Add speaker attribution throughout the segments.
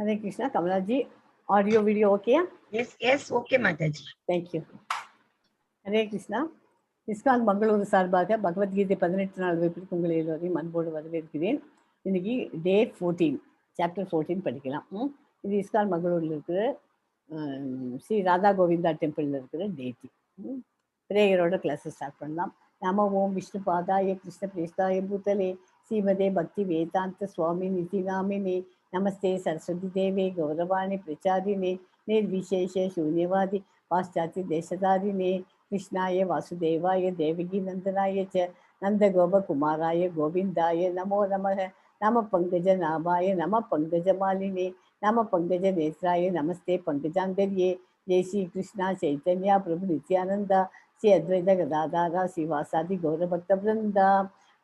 Speaker 1: Hare Krishna. Kamalaji, audio video okay?
Speaker 2: Yes, okay, Mataji.
Speaker 1: Thank you. Hare Krishna. Iskconmangaluru சார்பாக பகவத்கீதை 18 நாள் வகுப்பிற்கு உங்களை எல்லோரையும் அன்போடு வரவேற்கிறேன். இன்னைக்கு டே 14 சாப்டர் 14 படிக்கலாம். இது இஸ்கான்மங்களூரில் இருக்கிற ஸ்ரீ ராதா கோவிந்தா டெம்பிளில் இருக்கிற டேட்டி. பிரேயரோட கிளாஸஸ் ஸ்டார்ட் பண்ணலாம். நம ஓம் விஷ்ணு பாதாய கிருஷ்ண பிரேஷ்டாய பூதலே ஸ்ரீமதே பக்தி வேதாந்த சுவாமி நிதி நாமினே நமஸ்தே சரஸ்வதி தேவே கௌரவாணி பிரச்சாரினே निर्विशेष शून्यवादी पाश्चात्य देशधारिणे कृष्णाय वासुदेवाय देवकी नंदनाय च नंदगोपकुमाराय गोविंदाय नमो नमः नमः पंकजनाभाय नमः पंकजमालिने नमः पंकजनेत्राय नमस्ते पंकजांगर्ये जय श्री कृष्णा चैतन्य प्रभु नित्यानंद श्री अद्वैत गदाधारा श्रीवासादि गौरभक्तवृंदा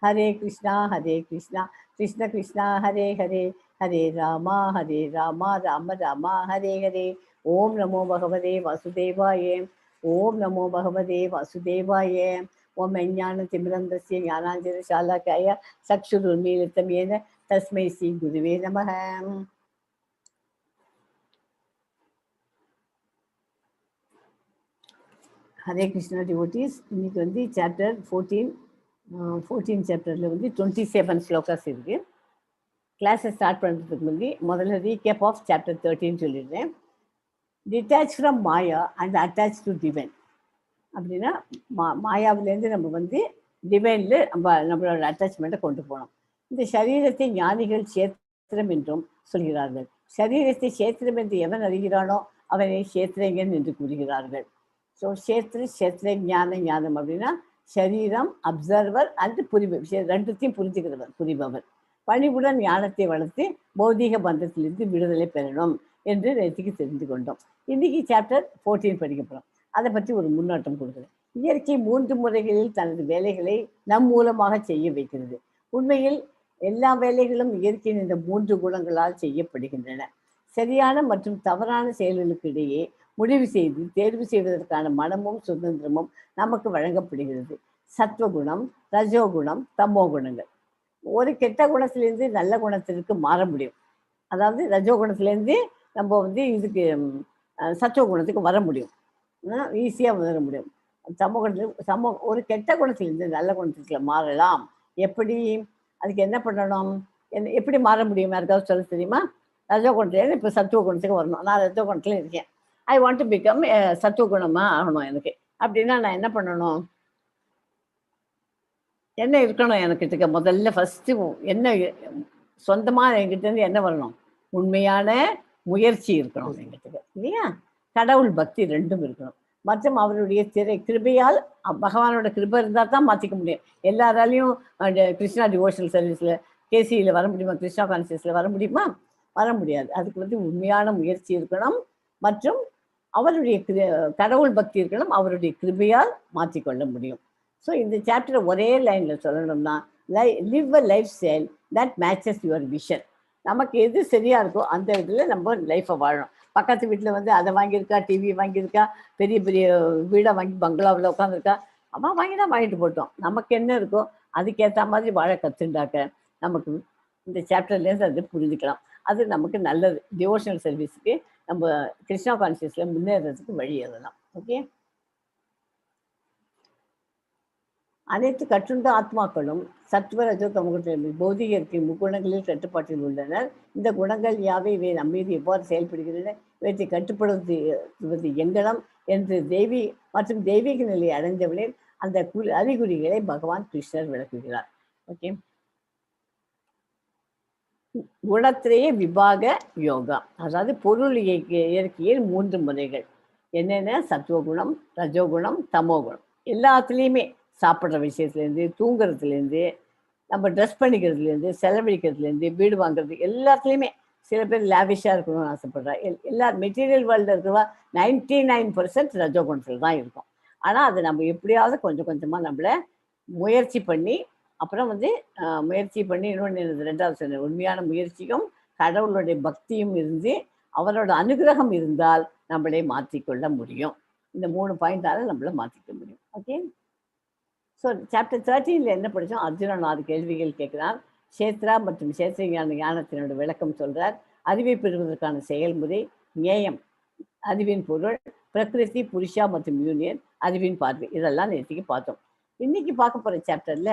Speaker 1: हरे कृष्णा कृष्ण कृष्णा हरे हरे हरे राम राम राम हरे हरे ओम नमो भगवते वासुदेवाय ओम नमो भगवते वासुदेवाय ओम ज्ञानतिमिरन्दस्य ज्ञानाञ्जनशालाकाय चक्षुरुन्मीलितं येन तस्मै श्री गुरुवे नमः. हरे कृष्णा डिवोटीज. இன்னைக்கு வந்து சாப்டர் 14 சாப்டர்ல வந்து 27 ஸ்லோகாஸ் இருக்கு. கிளாஸை ஸ்டார்ட் பண்ணுறதுக்கு முன்னாடி முதல்ல ரீகேப் ஆஃப் சாப்டர் 13 சொல்லிடுறேன். Detach from Maya and attach to divine. அப்படின்னா மாயாவிலேருந்து நம்ம வந்து டிவைனில் நம்மளோட அட்டாச்மெண்ட்டை கொண்டு போனோம். இந்த சரீரத்தை ஞானிகள் சேத்திரம் என்றும் சொல்கிறார்கள். சரீரத்தை சேத்திரம் என்று எவன் அறிகிறானோ அவனை சேத்திரங்கன் என்று கூறுகிறார்கள். ஸோ சேத்திர ஞானம் அப்படின்னா சரீரம், அப்சர்வர் அண்ட் ரெண்டுத்தையும் புரிபவர். பணிவுடன் ஞானத்தை வளர்த்து பௌதீக பந்தத்திலிருந்து விடுதலை பெறணும் என்று நேற்றுக்கு தெரிந்து கொண்டோம். இன்னைக்கு சாப்டர் 14 படிக்க போகிறோம். அதை பற்றி ஒரு முன்னோட்டம் கொடுக்குறேன். இயற்கை 3 முறைகளில் தனது வேலைகளை நம் மூலமாக செய்ய வைக்கிறது. உண்மையில் எல்லா வேலைகளும் இயற்கையின் இந்த 3 குணங்களால் செய்யப்படுகின்றன. சரியான மற்றும் தவறான செயல்களுக்கு இடையே முடிவு செய்து தேர்வு செய்வதற்கான மனமும் சுதந்திரமும் நமக்கு வழங்கப்படுகிறது. சத்வகுணம், ரஜோகுணம், தமோ குணங்கள். ஒரு கெட்ட குணத்திலேருந்து நல்ல குணத்திற்கு மாற முடியும். அதாவது ரஜோகுணத்திலேருந்து நம்ம வந்து இதுக்கு சத்துவ குணத்துக்கு வர முடியும், ஈஸியாக வர முடியும். ஒரு கெட்ட குணத்திலேருந்து நல்ல குணத்துக்கு மாறலாம். எப்படி? அதுக்கு என்ன பண்ணணும்? எப்படி மாற முடியும்? யாருக்காவது சொல்ல தெரியுமா? ரஜோ குணத்துலேருந்து இப்போ சத்துவ குணத்துக்கு வரணும். நான் ரஜோ குணத்துல இருக்கேன். ஐ வாண்ட் டு பிகம் சத்துவ குணமாக ஆகணும் எனக்கு. அப்படின்னா நான் என்ன பண்ணணும்? என்ன இருக்கணும் எனக்கிட்ட? முதல்ல ஃபஸ்ட்டு என்ன சொந்தமாக என்கிட்டேருந்து என்ன வரணும்? உண்மையான முயற்சி இருக்கணும் என்கிட்ட, இல்லையா? கடவுள் பக்தி ரெண்டும் இருக்கணும். மற்றும் அவருடைய கிருபையால், பகவானோட கிருபை இருந்தால் தான் மாற்றிக்க முடியும். எல்லாராலையும் கிருஷ்ணா டிவோஷனல் சர்வீஸில் கேசியில் வர முடியுமா? கிருஷ்ணா கான்சியஸில் வர முடியுமா? வர முடியாது. அதுக்கு வந்து உண்மையான முயற்சி இருக்கணும் மற்றும் அவருடைய கடவுள் பக்தி இருக்கணும். அவருடைய கிருபையால் மாற்றிக்கொள்ள முடியும். ஸோ இந்த சாப்டரை ஒரே லைனில் சொல்லணும்னா, live a life style that matches your vision. நமக்கு எது சரியாக இருக்கோ அந்த இதில் நம்ம லைஃப்பை வாழணும். பக்கத்து வீட்டில் வந்து அதை வாங்கியிருக்கா, டிவி வாங்கியிருக்கா, பெரிய பெரிய வீடை வாங்கி பங்களாவில் உட்காந்துருக்கா, அவன் வாங்கிட்டு போட்டோம். நமக்கு என்ன இருக்கோ அதுக்கேற்ற மாதிரி வாழ கற்றுண்டாக்க நமக்கு இந்த சாப்டர்லேருந்து அது புரிஞ்சுக்கலாம். அது நமக்கு நல்லது. டிவோஷனல் சர்வீஸுக்கு நம்ம கிருஷ்ணா கான்சியஸில் முன்னேறதுக்கு வழி எழுதலாம். ஓகே. அனைத்து கற்றுண்ட ஆத்மாக்களும் சத்வ ரஜோ தமகுணத்தில் பௌதிக இயற்கை முக்குணங்களில் கட்டுப்பாட்டில் உள்ளனர். இந்த குணங்கள் யாவை, இவை நம்மீது எவ்வாறு செயல்படுகின்றன, இவற்றை கட்டுப்படுத்துவது எங்கனம் என்று தெய்வீக நிலையை அடைந்தவனில் அந்த அறிகுறிகளை பகவான் கிருஷ்ணர் விளக்குகிறார். ஓகே. குணத்திலேயே விபாக யோகா, அதாவது பொருள் இயற்கையில் 3 முறைகள் என்னென்ன? சத்துவகுணம், ரஜோகுணம், தமோகுணம். எல்லாத்துலேயுமே சாப்பிட்ற விஷயத்துலேருந்து, தூங்குறதுலேருந்து, நம்ம ட்ரெஸ் பண்ணிக்கிறதுலேருந்து, செலவழிக்கிறதுலேருந்து, வீடு வாங்குறது, எல்லாத்துலேயுமே. சில பேர் லேவிஷாக இருக்கணும்னு ஆசைப்படுறா. எல்லா மெட்டீரியல் வேர்ல்டில் இருக்கிறவா 99% ரஜோகுணத்தில் தான் இருக்கும். ஆனால் அது நம்ம எப்படியாவது கொஞ்சம் கொஞ்சமாக நம்மளை முயற்சி பண்ணி, அப்புறம் வந்து இன்னொன்று 2வது சொன்ன உண்மையான முயற்சியும் கடவுளுடைய பக்தியும் இருந்து அவரோட அனுகிரகம் இருந்தால் நம்மளை மாற்றிக்கொள்ள முடியும். இந்த 3 பாயிண்டால நம்மளை மாற்றிக்க முடியும். ஓகே. ஸோ சாப்டர் 13 என்ன படித்தோம்? அர்ஜுனன் 6 கேள்விகள் கேட்குறார். சேத்ரா மற்றும் சேத்திர ஞானத்தினோட விளக்கம் சொல்கிறார். அறிவை பெறுவதற்கான செயல்முறை, ஞேயம் அறிவின் பொருள், பிரகிருதி, புருஷா மற்றும் யூனியன் அறிவின் பார்வை, இதெல்லாம் நேற்றுக்கு பார்த்தோம். இன்னைக்கு பார்க்க போற சாப்டர்ல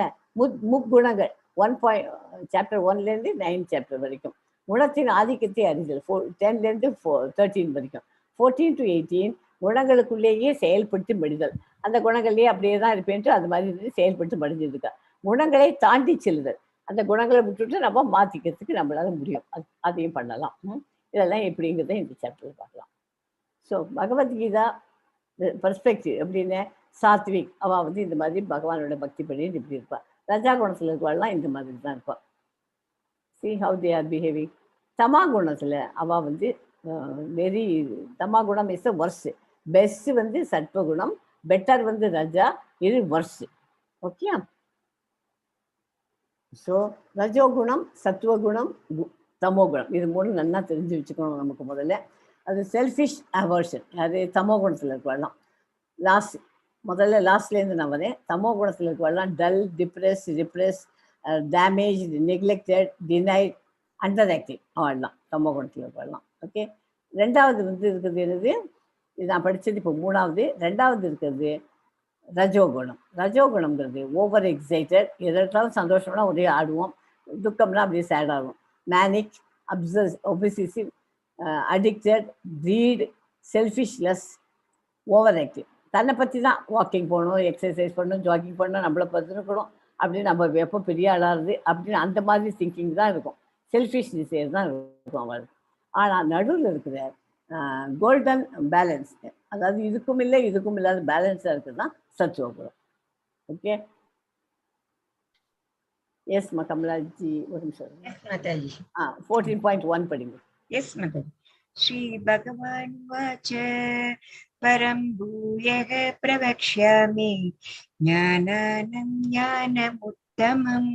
Speaker 1: முக்குணங்கள் சாப்டர் 1லேருந்து 9 சாப்டர் வரைக்கும் குணத்தின் ஆதிக்கத்தை அறிதல் 10லேருந்து 13 வரைக்கும் 14 to 18 குணங்களுக்குள்ளேயே செயல்படுத்தி மடிதல். அந்த குணங்கள்லேயே அப்படியே தான் இருப்பேன்ட்டு அது மாதிரி செயல்பட்டு மடிஞ்சிருக்கா. குணங்களை தாண்டி செல்லுதல், அந்த குணங்களை விட்டுட்டு நம்ம மாற்றிக்கிறதுக்கு நம்மளால முடியும், அதையும் பண்ணலாம். இதெல்லாம் எப்படிங்கிறத இந்த சாப்டர் பார்க்கலாம். ஸோ பகவத்கீதா பர்ஸ்பெக்டிவ் அப்படின்னு சாத்விக் அவள் வந்து இந்த மாதிரி பகவானோட பக்தி பண்ணி இப்படி இருப்பாள். ரஜா குணத்தில் இருக்கவாள்லாம் இந்த மாதிரி தான் இருப்பாள். see how they are behaving. தமா குணத்தில் அவள் வந்து வெரி தமா குணம் இஸ் வர்ஸ், பெஸ்ட் வந்து சத்வகுணம், பெட்டர் வந்து ரஜா, இது வர்ஸ். ஓகே. ஸோ ரஜோகுணம், சத்வகுணம், தமோகுணம், இது மூணு நல்லா தெரிஞ்சு வச்சுக்கணும் நமக்கு. முதல்ல அது செல்ஃபிஷ் அவர்ஷன், அது தமோ குணத்தில் இருக்கவாள்லாம். முதல்ல லாஸ்ட்லேருந்து நான் வரேன். தமோ குணத்தில் இருக்கவாள்லாம் dull, depress, repress, damage, neglected, denied, under active, அவள்லாம் தமோ குணத்தில் இருக்கவாள்லாம். ஓகே. ரெண்டாவது வந்து இருக்கிறது என்னது, இது நான் படித்தது இப்போ மூணாவது. ரெண்டாவது இருக்கிறது ரஜோகுணம். ரஜோகுணம்ங்கிறது ஓவர் எக்ஸைட்டட், எதற்காலும் சந்தோஷம்னா ஒரே ஆடுவோம், துக்கம்னா அப்படியே சேட் ஆகும். மேனிக், ஒபிசிசிவ், அடிக்டட், க்ரீட், செல்ஃபிஷ்லெஸ், ஓவர் ஆக்டிவ். தன்னை பற்றி தான், வாக்கிங் போகணும், எக்ஸசைஸ் பண்ணணும், ஜாகிங் பண்ணணும், நம்மளை பார்த்துருக்கணும் அப்படின்னு, நம்ம எப்போ பெரிய ஆளாகிறது அப்படின்னு அந்த மாதிரி திங்கிங் தான் இருக்கும். செல்ஃபிஷ் டிசைர் தான் இருக்கும் அவளுக்கு. ஆனால் நடுவில் இருக்கிற கோல்டன் பேலன்ஸ், அதாவது இதுக்கும் இல்லை இதுக்கும் இல்லாத பேலன்ஸாக இருக்குது தான் சத்துவகுணம். ஓகே. எஸ் மா கமலாஜி, ஒரு நிமிஷம். 14.1 படிங்க.
Speaker 2: எஸ் மாதாஜி. ஸ்ரீ பகவான் வாச்ச பரம் பூயக பிரவக்ஷ்யாமி ஞானானம் ஞானமுத்தமம்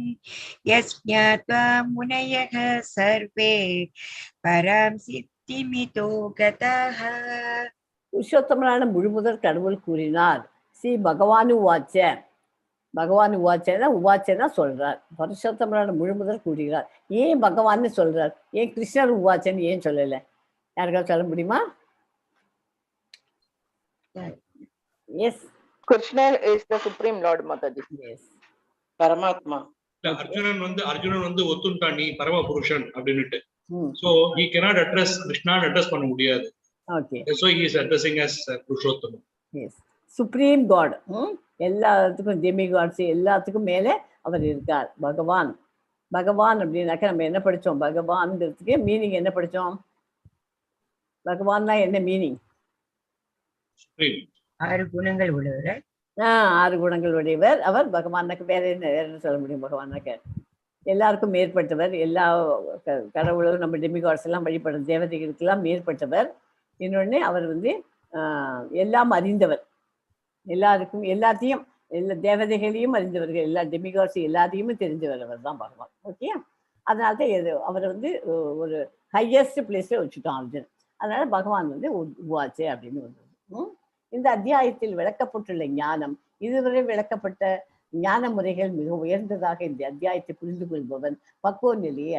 Speaker 2: யஸ்ஞாத்வா முனயக சர்வே பரம் சித்திமிதோ கதஹ.
Speaker 1: புருஷோத்தமனான முழுமுதற் கடவுள் கூறினார். ஸ்ரீ பகவானு வாச்ச, பகவான் உவாச்சேன்னா சொல்றார். புருஷோத்தமனான முழுமுதற் கூறுகிறார். ஏன் பகவான்னு சொல்றார், ஏன் கிருஷ்ணர் உவாச்சன்னு ஏன் சொல்லலை? யாருக்காவது சொல்ல முடியுமா? Yes,
Speaker 3: Krishna is the supreme lord, Mataji.
Speaker 1: Yes.
Speaker 3: Paramatma.
Speaker 4: Arjunan வந்து ஒத்துண்டா நீ பரம புருஷன் அப்படினுட்டு. So he cannot address Krishna, address பண்ண முடியாது.
Speaker 1: Okay.
Speaker 4: So he is addressing as Purushottam.
Speaker 1: Yes. Supreme God. எல்லாத்துக்கும் டெமிகாட்ஸ் எல்லாத்துக்கும் மேலே அவர் இருக்கார். பகவான். பகவான் அப்படின்னாக்க நம்ம என்ன படித்தோம்? பகவான்ங்கிறதுக்கு மீனிங் என்ன படித்தோம்? பகவான்னா என்ன மீனிங்?
Speaker 2: ஆறு குணங்கள் உள்ளவர்.
Speaker 1: 6 குணங்கள் உடையவர் அவர். பகவானாக்கு வேற என்ன சொல்ல முடியும்? பகவானாக்க எல்லாருக்கும் மேற்பட்டவர். எல்லா கடவுளும் நம்ம டெமிகாட்ஸ் எல்லாம் வழிபடுற தேவதைகளுக்கெல்லாம் மேற்பட்டவர். இன்னொன்று அவர் வந்து எல்லாம் அறிந்தவர். எல்லாருக்கும் எல்லாத்தையும், எல்லா தேவதைகளையும் அறிந்தவர்கள், எல்லா டெமிகாட்ஸ் எல்லாத்தையுமே தெரிஞ்சவர் அவர் தான் பகவான். ஓகே. அதனால தான் அவரை வந்து ஒரு ஹையஸ்ட் பிளேஸில் வச்சுட்டோம் அர்ஜுன். அதனால பகவான் வந்து உவாச்சே அப்படின்னு வந்தது. இந்த அத்தியாயத்தில் விளக்கப்பட்டுள்ள ஞானம், இதுவரை விளக்கப்பட்ட ஞான முறைகள் மிக உயர்ந்ததாக இந்த அத்தியாயத்தை புரிந்து கொள்பவன் பக்குவ நிலையை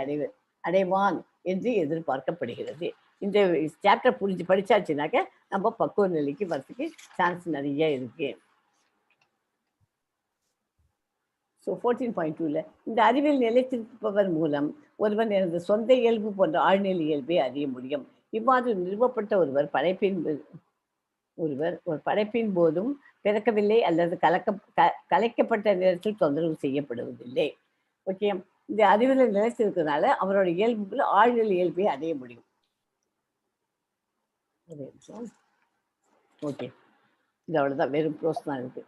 Speaker 1: அடைவான் என்று எதிர்பார்க்கப்படுகிறது. இந்த சாப்டர் படிச்சாச்சுனாக்க நம்ம பக்குவ நிலைக்கு வரதுக்கு சான்ஸ் நிறைய இருக்கு. ஸோ 14.2ல இந்த அறிவில் நிலைத்திருப்பவர் மூலம் ஒருவன் எனது சொந்த இயல்பு போன்ற ஆழ்நிலை இயல்பை அறிய முடியும். இவ்வாறு நிறுவப்பட்ட ஒருவர் ஒரு படைப்பின் போதும் பிறக்கவில்லை அல்லது கலைக்கப்பட்ட நேரத்தில் தொந்தரவு செய்யப்படுவதில்லை. ஓகே. இந்த அறிவில் நிலைத்திருக்கிறதுனால அவரோட இயல்புகள் ஆழ்நிலை இயல்பை அடைய முடியும். ஓகே. இது அவ்வளோதான், வெறும் ப்ரோஸ் தான் இருக்கு.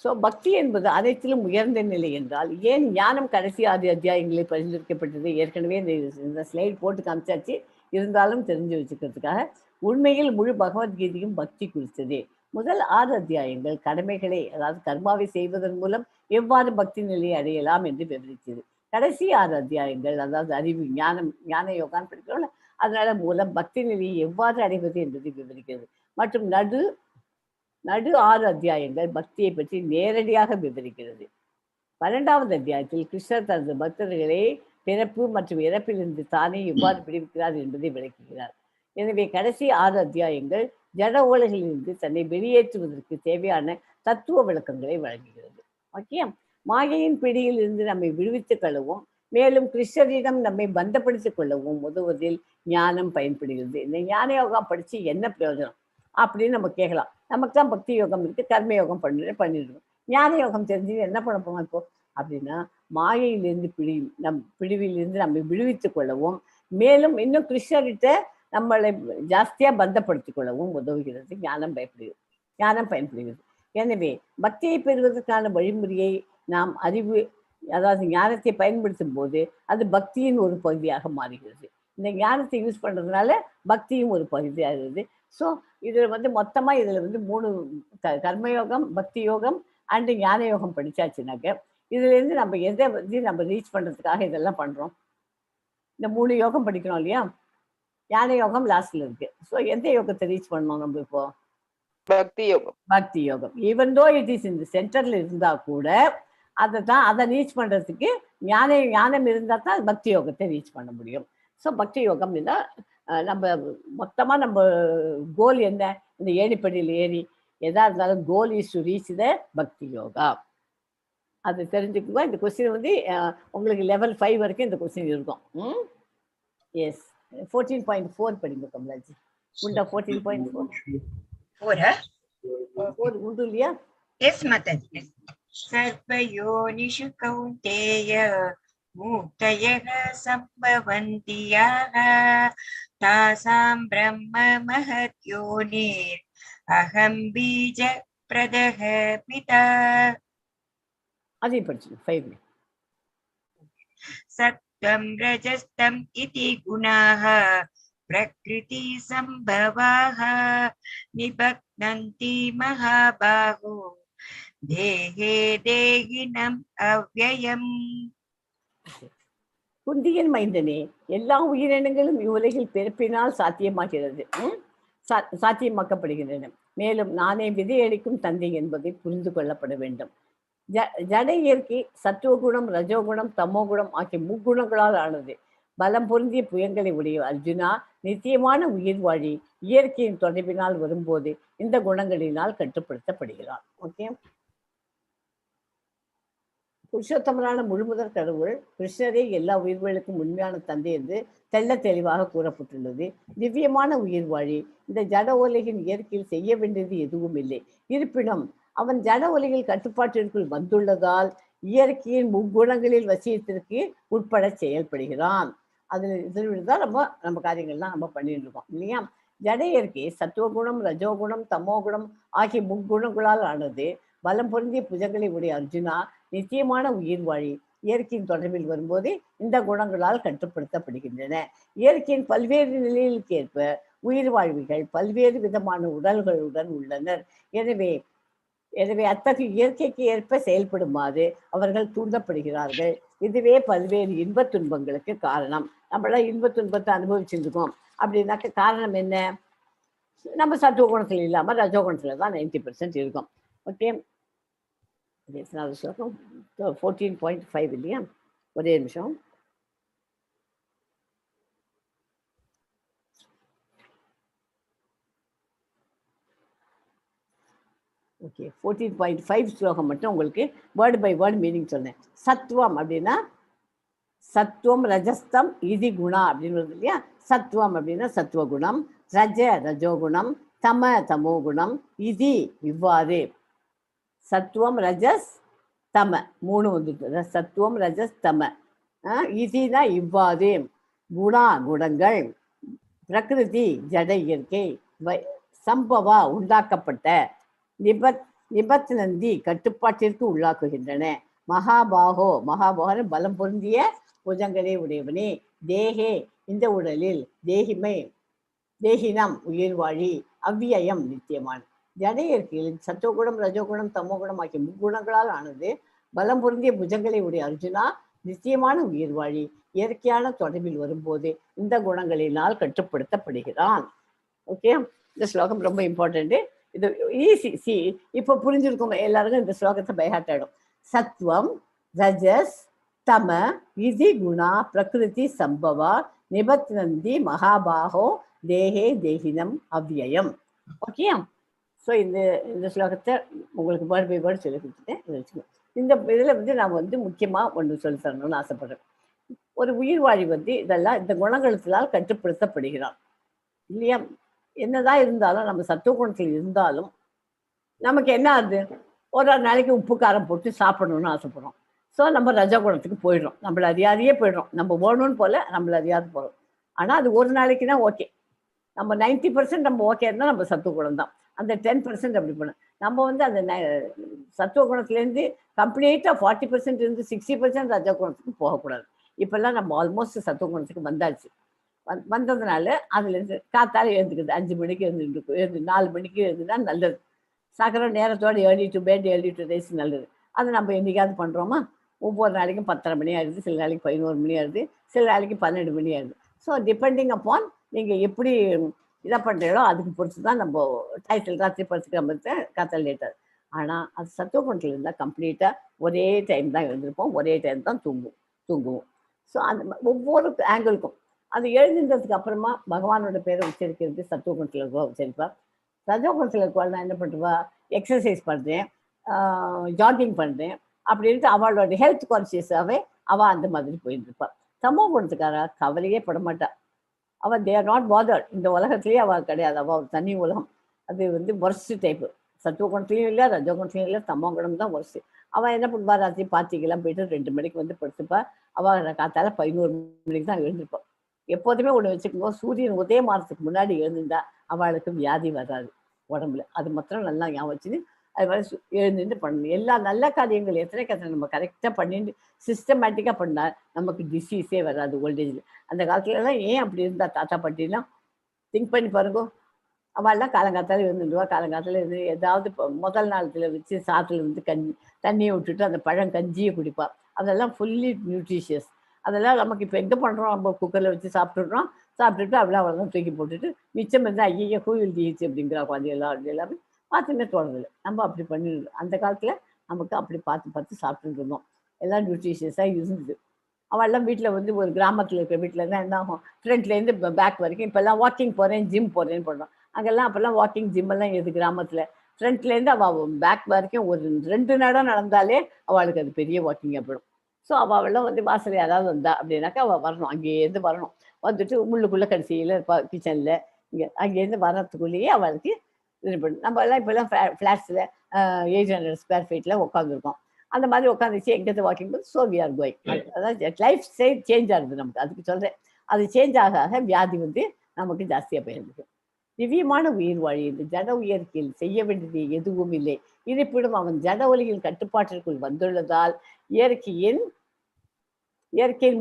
Speaker 1: ஸோ பக்தி என்பது அனைத்திலும் உயர்ந்த நிலை என்றால் ஏன் ஞானம் கடைசி 6 அத்தியாயங்களில் பரிந்துரைக்கப்பட்டது? ஏற்கனவே இந்த ஸ்லைட் போட்டு காமிச்சாச்சு, இருந்தாலும் தெரிஞ்சு வச்சுக்கிறதுக்காக. உண்மையில் முழு பகவத்கீதையும் பக்தி குறித்ததே. முதல் 6 அத்தியாயங்கள் கடமைகளை, அதாவது கர்மாவை செய்வதன் மூலம் எவ்வாறு பக்தி நிலையை அடையலாம் என்று விவரித்தது. கடைசி 6 அத்தியாயங்கள், அதாவது அறிவு, ஞான யோகான்னு படிக்கிறோம்ல, அதனால மூலம் பக்தி நிலையை எவ்வாறு அடைவது என்பதை விவரிக்கிறது. மற்றும் நடு 6 அத்தியாயங்கள் பக்தியை பற்றி நேரடியாக விவரிக்கிறது. 12வது அத்தியாயத்தில் கிருஷ்ணர் தனது பக்தர்களை பிறப்பு மற்றும் இறப்பிலிருந்து தானே எவ்வாறு விடுவிக்கிறார் என்பதை விளக்குகிறார். எனவே கடைசி 6 அத்தியாயங்கள் ஜட ஓலைகளிலிருந்து தன்னை வெளியேற்றுவதற்கு தேவையான தத்துவ விளக்கங்களை வழங்குகிறது. ஓகே, மாயையின் பிடியில் இருந்து நம்மை விடுவித்துக் கொள்ளவும் மேலும் கிருஷ்ணரிடம் நம்மை பந்தப்படுத்திக் கொள்ளவும் உதவுவதில் ஞானம் பயன்படுகிறது. இந்த ஞான யோகா படிச்சு என்ன பிரயோஜனம் அப்படின்னு நம்ம கேட்கலாம். நமக்கு தான் பக்தி யோகம் இருக்கு, கர்ம யோகம் பண்ணிடுவோம். ஞான யோகம் தெரிஞ்சு என்ன பண்ண போவோம் இப்போ அப்படின்னா, மாயையிலிருந்து பிடிவிலிருந்து நம்மை விடுவித்துக் கொள்ளவும் மேலும் இன்னும் கிருஷ்ணர்கிட்ட நம்மளை ஜாஸ்தியா பந்தப்படுத்திக் கொள்ளவும் உதவுகிறது. ஞானம் பயன்படுகிறது. எனவே பக்தியை பெறுவதற்கான வழிமுறையை நாம் அறிவு, அதாவது ஞானத்தை பயன்படுத்தும் போது அது பக்தியின் ஒரு பகுதியாக மாறுகிறது. இந்த ஞானத்தை யூஸ் பண்றதுனால பக்தியும் ஒரு பகுதியாகிறது. ஸோ இதுல மொத்தமா இதுல 3 கர்மயோகம், பக்தி யோகம் அண்ட் ஞான யோகம் படிச்சாச்சுனாக்க இதுல இருந்து நம்ம எதை நம்ம ரீச் பண்றதுக்காக இதெல்லாம் பண்றோம். இந்த 3 யோகம் படிக்கிறோம் இல்லையா, ஞான யோகம் லாஸ்ட்ல இருக்கு. ஸோ எந்த யோகத்தை ரீச் பண்ணணும் நம்ம இப்போ? பக்தி யோகம். ஈவன் தோ இட் இஸ் இந்த சென்டர்ல இருந்தா கூட அதை ரீச் பண்றதுக்கு ஞானம் இருந்தா தான் பக்தி யோகத்தை ரீச் பண்ண முடியும். ஸோ பக்தி யோகம் நம்ம மொத்தமா நம்ம கோல் என்ன, இந்த ஏணிப்படியில் ஏறி எதா இருந்தாலும் goal is to reach the பக்தி யோகா. அது தெரிஞ்சுக்குங்க. இந்த கொஸ்டின் உங்களுக்கு லெவல் 5 வரைக்கும் இந்த கொஸ்டின் இருக்கும். எஸ், 14.4 படிங்க கமலாஜி. உண்டா 14.4 உண்டு இல்லையா?
Speaker 2: எஸ் மாதாஜி. சர்வயோனிஷு கௌந்தேய மூக்தயः சம்பவந்தி யாः தாசாம் பிரம்ம மஹத்யோனிர் அகம் பீஜ பிரதஹ பிதா.
Speaker 1: அதே படிச்சு 5.
Speaker 2: சத்வம் ரஜஸ்தம் இதி குணாः பிரக்ருதி சம்பவாः நிபக்னந்தி மகாபாஹோ தேஹே தேகினம் அவ்யயம்.
Speaker 1: குந்தியின் மைந்தனே, எல்லா உயிரினங்களும் இவ்வுலகில் பிறப்பினால் சாத்தியமாக்கப்படுகின்றன. மேலும் நானே விதையளிக்கும் தந்தை என்பதை புரிந்து கொள்ளப்பட வேண்டும். ஜட இயற்கை சத்துவகுணம், ரஜோகுணம், தமோகுணம் ஆகிய முக்குணங்களால் ஆனது. பலம் பொருந்திய புயங்களை உடைய அர்ஜுனா, நித்தியமான உயிர் வாழி இயற்கையின் தொடர்பினால் வரும்போது இந்த குணங்களினால் கட்டுப்படுத்தப்படுகிறார். ஓகே, புருஷோத்தமரான முழுமுதற் கடவுள் கிருஷ்ணரே எல்லா உயிர்களுக்கும் உண்மையான தந்தை என்று தெள்ள தெளிவாக கூறப்பட்டுள்ளது. திவ்யமான உயிர் வாழி இந்த ஜட உலகின் இயற்கையில் செய்ய வேண்டியது எதுவும் இல்லை. இருப்பினும் அவன் ஜட உலகில் கட்டுப்பாட்டிற்குள் வந்துள்ளதால் இயற்கையின் முக்குணங்களில் வசியத்திற்கு உட்பட செயல்படுகிறான். இதில்தான் நம்ம காரியங்கள்லாம் நம்ம பண்ணிட்டு இருக்கோம் இல்லையா? ஜட இயற்கை சத்துவகுணம், ரஜோகுணம், தமோகுணம் ஆகிய முக்குணங்களால் ஆனது. பலம் பொருந்திய புஜங்களை உடைய அர்ஜுனா, நிச்சயமான உயிர் வாழி இயற்கையின் தொடர்பில் வரும்போது இந்த குணங்களால் கட்டுப்படுத்தப்படுகின்றன. இயற்கையின் பல்வேறு நிலைகளுக்கு ஏற்ப உயிர் வாழ்விகள் பல்வேறு விதமான உடல்களுடன் உள்ளனர். எனவே அத்தகைய இயற்கைக்கு ஏற்ப செயல்படுமாறு அவர்கள் தூண்டப்படுகிறார்கள். இதுவே பல்வேறு இன்பத் துன்பங்களுக்கு காரணம். நம்மளாம் இன்பத் துன்பத்தை அனுபவிச்சிருக்கோம் அப்படின்னாக்க காரணம் என்ன? நம்ம சத்துவ குணத்தில் இல்லாமல் ரஜோகுணத்துல தான் 90% இருக்கும். ஓகே, 14.5 இல்லையா? ஒரே நிமிஷம். ஓகே, 14.5 ஸ்லோகம் மட்டும் உங்களுக்கு வேர்டு பை வேர்டு மீனிங் சொன்னேன். சத்துவம் அப்படின்னா சத்துவம், ரஜஸ்தம், இதி குணா அப்படின்னு வருது இல்லையா? சத்துவம் அப்படின்னா சத்துவகுணம், ரஜோகுணம், தமோ குணம், இதி இவ்வாறு. சத்துவம், ரஜஸ், தம 3 வந்துட்டு. சத்துவம், ரஜஸ், தம. இதினா இவ்வாறு. குணா குணங்கள், பிரகிருதி ஜட இயற்கை, சம்பவா உண்டாக்கப்பட்ட, நிபத்னந்தி கட்டுப்பாட்டிற்கு உள்ளாக்குகின்றன. மகாபாகோ பலம் பொருந்திய புஜங்களை உடையவனே, தேகே இந்த உடலில், தேகினம் உயிர் வாழி, அவ்வியம் நித்தியமான. ஜட இயற்கையில் சத்துவகுணம், ரஜோகுணம், தமோகுணம் ஆகிய முக்குணங்களால் ஆனது. பலம் பொருந்திய புஜங்களை உடைய அர்ஜுனா, நிச்சயமான உயிர் வாழி இயற்கையான தொடர்பில் வரும்போது இந்த குணங்களினால் கட்டுப்படுத்தப்படுகிறான். ஓகே, இந்த ஸ்லோகம் ரொம்ப இம்பார்ட்டன்ட். இது ஈஸி. இப்போ புரிஞ்சிருக்கும் எல்லாருக்கும். இந்த ஸ்லோகத்தை பைஹார்ட் ஆயிடும். சத்வம், ரஜஸ், தம இதி குணா பிரகிருதி சம்பவா நிபத்னந்தி மகாபாகோ தேகே தேகினம் அவ்யயம். ஓகேயா? ஸோ இந்த ஸ்லோகத்தை உங்களுக்கு வேர்ட் பை வேர்ட் சொல்லி கொடுத்துட்டேன். இதை வச்சுக்கோ. இந்த இதில் வந்து நான் வந்து முக்கியமாக ஒன்று சொல்லி தரணும்னு ஆசைப்படுறேன். ஒரு உயிர் வாழி வந்து இதெல்லாம் இந்த குணங்களால் கட்டுப்படுத்தப்படுகிறான் இல்லையா? என்னதான் இருந்தாலும் நம்ம சத்துவ குணத்தில் இருந்தாலும் நமக்கு என்ன ஆகுது? ஒரு நாளைக்கு உப்பு காரம் போட்டு சாப்பிடணும்னு ஆசைப்படுறோம். ஸோ நம்ம ரஜகுணத்துக்கு போயிடுறோம். நம்மள அறியாதையே போயிடுறோம். நம்ம வேணும்னு போல நம்மள அறியாது போகிறோம். ஆனால் அது ஒரு நாளைக்கு தான் ஓகே. நம்ம 90% நம்ம ஓகே இருந்தால் நம்ம சத்துவ குணம் தான். அந்த 10% அப்படி பண்ண நம்ம வந்து அந்த சத்துவ குணத்துலேருந்து கம்ப்ளீட்டாக 40% இருந்து 60% ரஜகுணத்துக்கு போகக்கூடாது. இப்போல்லாம் நம்ம ஆல்மோஸ்ட் சத்துவ குணத்துக்கு வந்தாச்சு. வந்ததுனால அதுலேருந்து காத்தால எழுந்துக்குது. 5 மணிக்கு எழுந்து 4 மணிக்கு எழுந்துனா நல்லது. சக்கரம் நேரத்தோடு early to bed early to rise நல்லது. அதை நம்ம என்றைக்காவது பண்ணுறோமா? ஒவ்வொரு நாளைக்கும் 10:30 மணி ஆயிடுது, சில நாளைக்கு 11 மணி ஆயிடுது, சில நாளைக்கு 12 மணி ஆயிடுது. ஸோ டிபெண்டிங் அப்பான் நீங்கள் எப்படி இதை பண்ணுறீங்களோ அதுக்கு பொறுத்து தான் நம்ம டைட்டில் ராத்திரி படுத்துக்கிற காத்தால் லேட்டாது. ஆனால் அது சத்துவ குணத்தில் இருந்தால் கம்ப்ளீட்டாக ஒரே டைம் தான் எழுந்திருப்போம், ஒரே டைம் தான் தூங்குவோம். ஸோ அந்த ஒவ்வொரு ஆங்கிளுக்கும் அது எழுந்திருந்ததுக்கு அப்புறமா பகவானோட பேரை உச்சரிக்கிறது சத்துவ குணத்தில் இருக்கவா உச்சரிப்பா. ரஜோகுணத்தில் இருக்கவாள் நான் என்ன பண்ணுவா? எக்ஸசைஸ் பண்ணுறேன், ஜாகிங் பண்ணுறேன் அப்படின்ட்டு அவளோட ஹெல்த் கான்சியஸாகவே அவள் அந்த மாதிரி போயிருந்துருப்பாள். சமூக குணத்துக்கார கவலையே பட மாட்டா. அவள் தே ஆர் நாட் பாதர்ட். இந்த உலகத்துலேயே அவள் கிடையாது. அவள் ஒரு தனி உலகம். அது வந்து ஒர்ஸ்ட் டைப்பு. சத்துவ குணத்துலையும் இல்லை, ரஜகுணத்துலையும் இல்லை, தமோ குணம் தான் ஒர்ஸ்ட். அவள் என்ன பண்ணுவா? ராத்திரி பார்ட்டிக்கெல்லாம் போயிட்டு 2 மணிக்கு வந்து படுத்துப்பா. அவள் காத்தால 11 மணிக்கு தான் எழுந்திருப்பாள். எப்போதுமே ஒன்று வச்சுக்கோங்க, சூரியன் உதயமானத்துக்கு முன்னாடி எழுந்துட்டா அவளுக்கு வியாதி வராது உடம்புல. அது மாத்திரம் நல்லா ஞாபகம் வச்சுன்னு அது மாதிரி எழுந்துட்டு பண்ணணும். எல்லா நல்ல காரியங்கள் எத்தனை நம்ம கரெக்டாக பண்ணிட்டு சிஸ்டமேட்டிக்காக பண்ணால் நமக்கு டிசீஸே வராது ஓல்டேஜில். அந்த காலத்துலலாம் ஏன் அப்படி இருந்தா தாத்தா பாட்டிலாம் திங்க் பண்ணி பாருங்க. அவள்லாம் காலங்காத்தால இருந்துடுவா. காலங்காத்தால இருந்து ஏதாவது முதல் நாளத்தில் வச்சு சாத்தில் வந்து தண்ணியை விட்டுட்டு அந்த கஞ்சியை குடிப்பா. அதெல்லாம் ஃபுல்லி நியூட்ரிஷியஸ். அதெல்லாம் நமக்கு இப்போ எங்கே பண்ணுறோம்? நம்ம குக்கரில் வச்சு சாப்பிட்டுட்டு அவ்வளோதான் தூக்கி போட்டுட்டு மிச்சம் இருந்தால் ஐயோ கோயில் தீச்சு அப்படிங்கிற குழந்தையெல்லாம் எல்லாமே பார்த்துமே தோணுதில்லை. நம்ம அப்படி பண்ணிடுறோம். அந்த காலத்தில் நமக்கு அப்படி பார்த்து சாப்பிட்டுட்டு இருந்தோம். எல்லாம் நியூட்ரிஷியஸாக இருந்தது. அவள்லாம் வீட்டில் வந்து ஒரு கிராமத்தில் இருக்கிற வீட்டில் இருந்தால் என்ன ஆகும்? ஃப்ரண்ட்லேருந்து பேக் வரைக்கும் இப்போல்லாம் வாக்கிங் போகிறேன், ஜிம் போகிறேன்னு பண்ணுறோம். அங்கெல்லாம் அப்போல்லாம் வாக்கிங் ஜிம்மெல்லாம் எது கிராமத்தில்? ஃப்ரண்ட்லேருந்து அவள் பேக் வரைக்கும் ஒரு 2 நடம் நடந்தாலே அவளுக்கு அது பெரிய வாக்கிங்காக போயிடும். ஸோ அவள்லாம் வந்து வாசல் யாராவது வந்தா அப்படின்னாக்கா அவள் வரணும், அங்கேருந்து வரணும். வந்துட்டு உள்ளுக்குள்ளே கடைசியில் இருப்பாள் கிச்சனில். அங்கேருந்து வர்றதுக்குள்ளேயே அவளுக்கு இது பண்ணணும். நம்ம எல்லாம் இப்போல்லாம் ஃப்ளாட்ஸில் 800 ஸ்கொயர் ஃபீட்டில் உட்காந்துருக்கோம். அந்த மாதிரி உட்காந்துச்சு எங்கேருந்து வாக்கிங் போது ஸோ வி ஆர் கோயிங். அதாவது லைஃப் ஸ்டைல் சேஞ்ச் ஆகுது நமக்கு. அதுக்கு சொல்கிறேன். அது சேஞ்ச் ஆக வியாதி வந்து நமக்கு ஜாஸ்தியாக போயிருக்கு. திவ்யமான உயிர் வாழி இந்த ஜட உயர்க்கையில் செய்ய வேண்டியது எதுவும் இல்லை. இருப்பினும் அவன் ஜட ஒலியின் கட்டுப்பாட்டிற்குள் வந்துள்ளதால் இயற்கையின்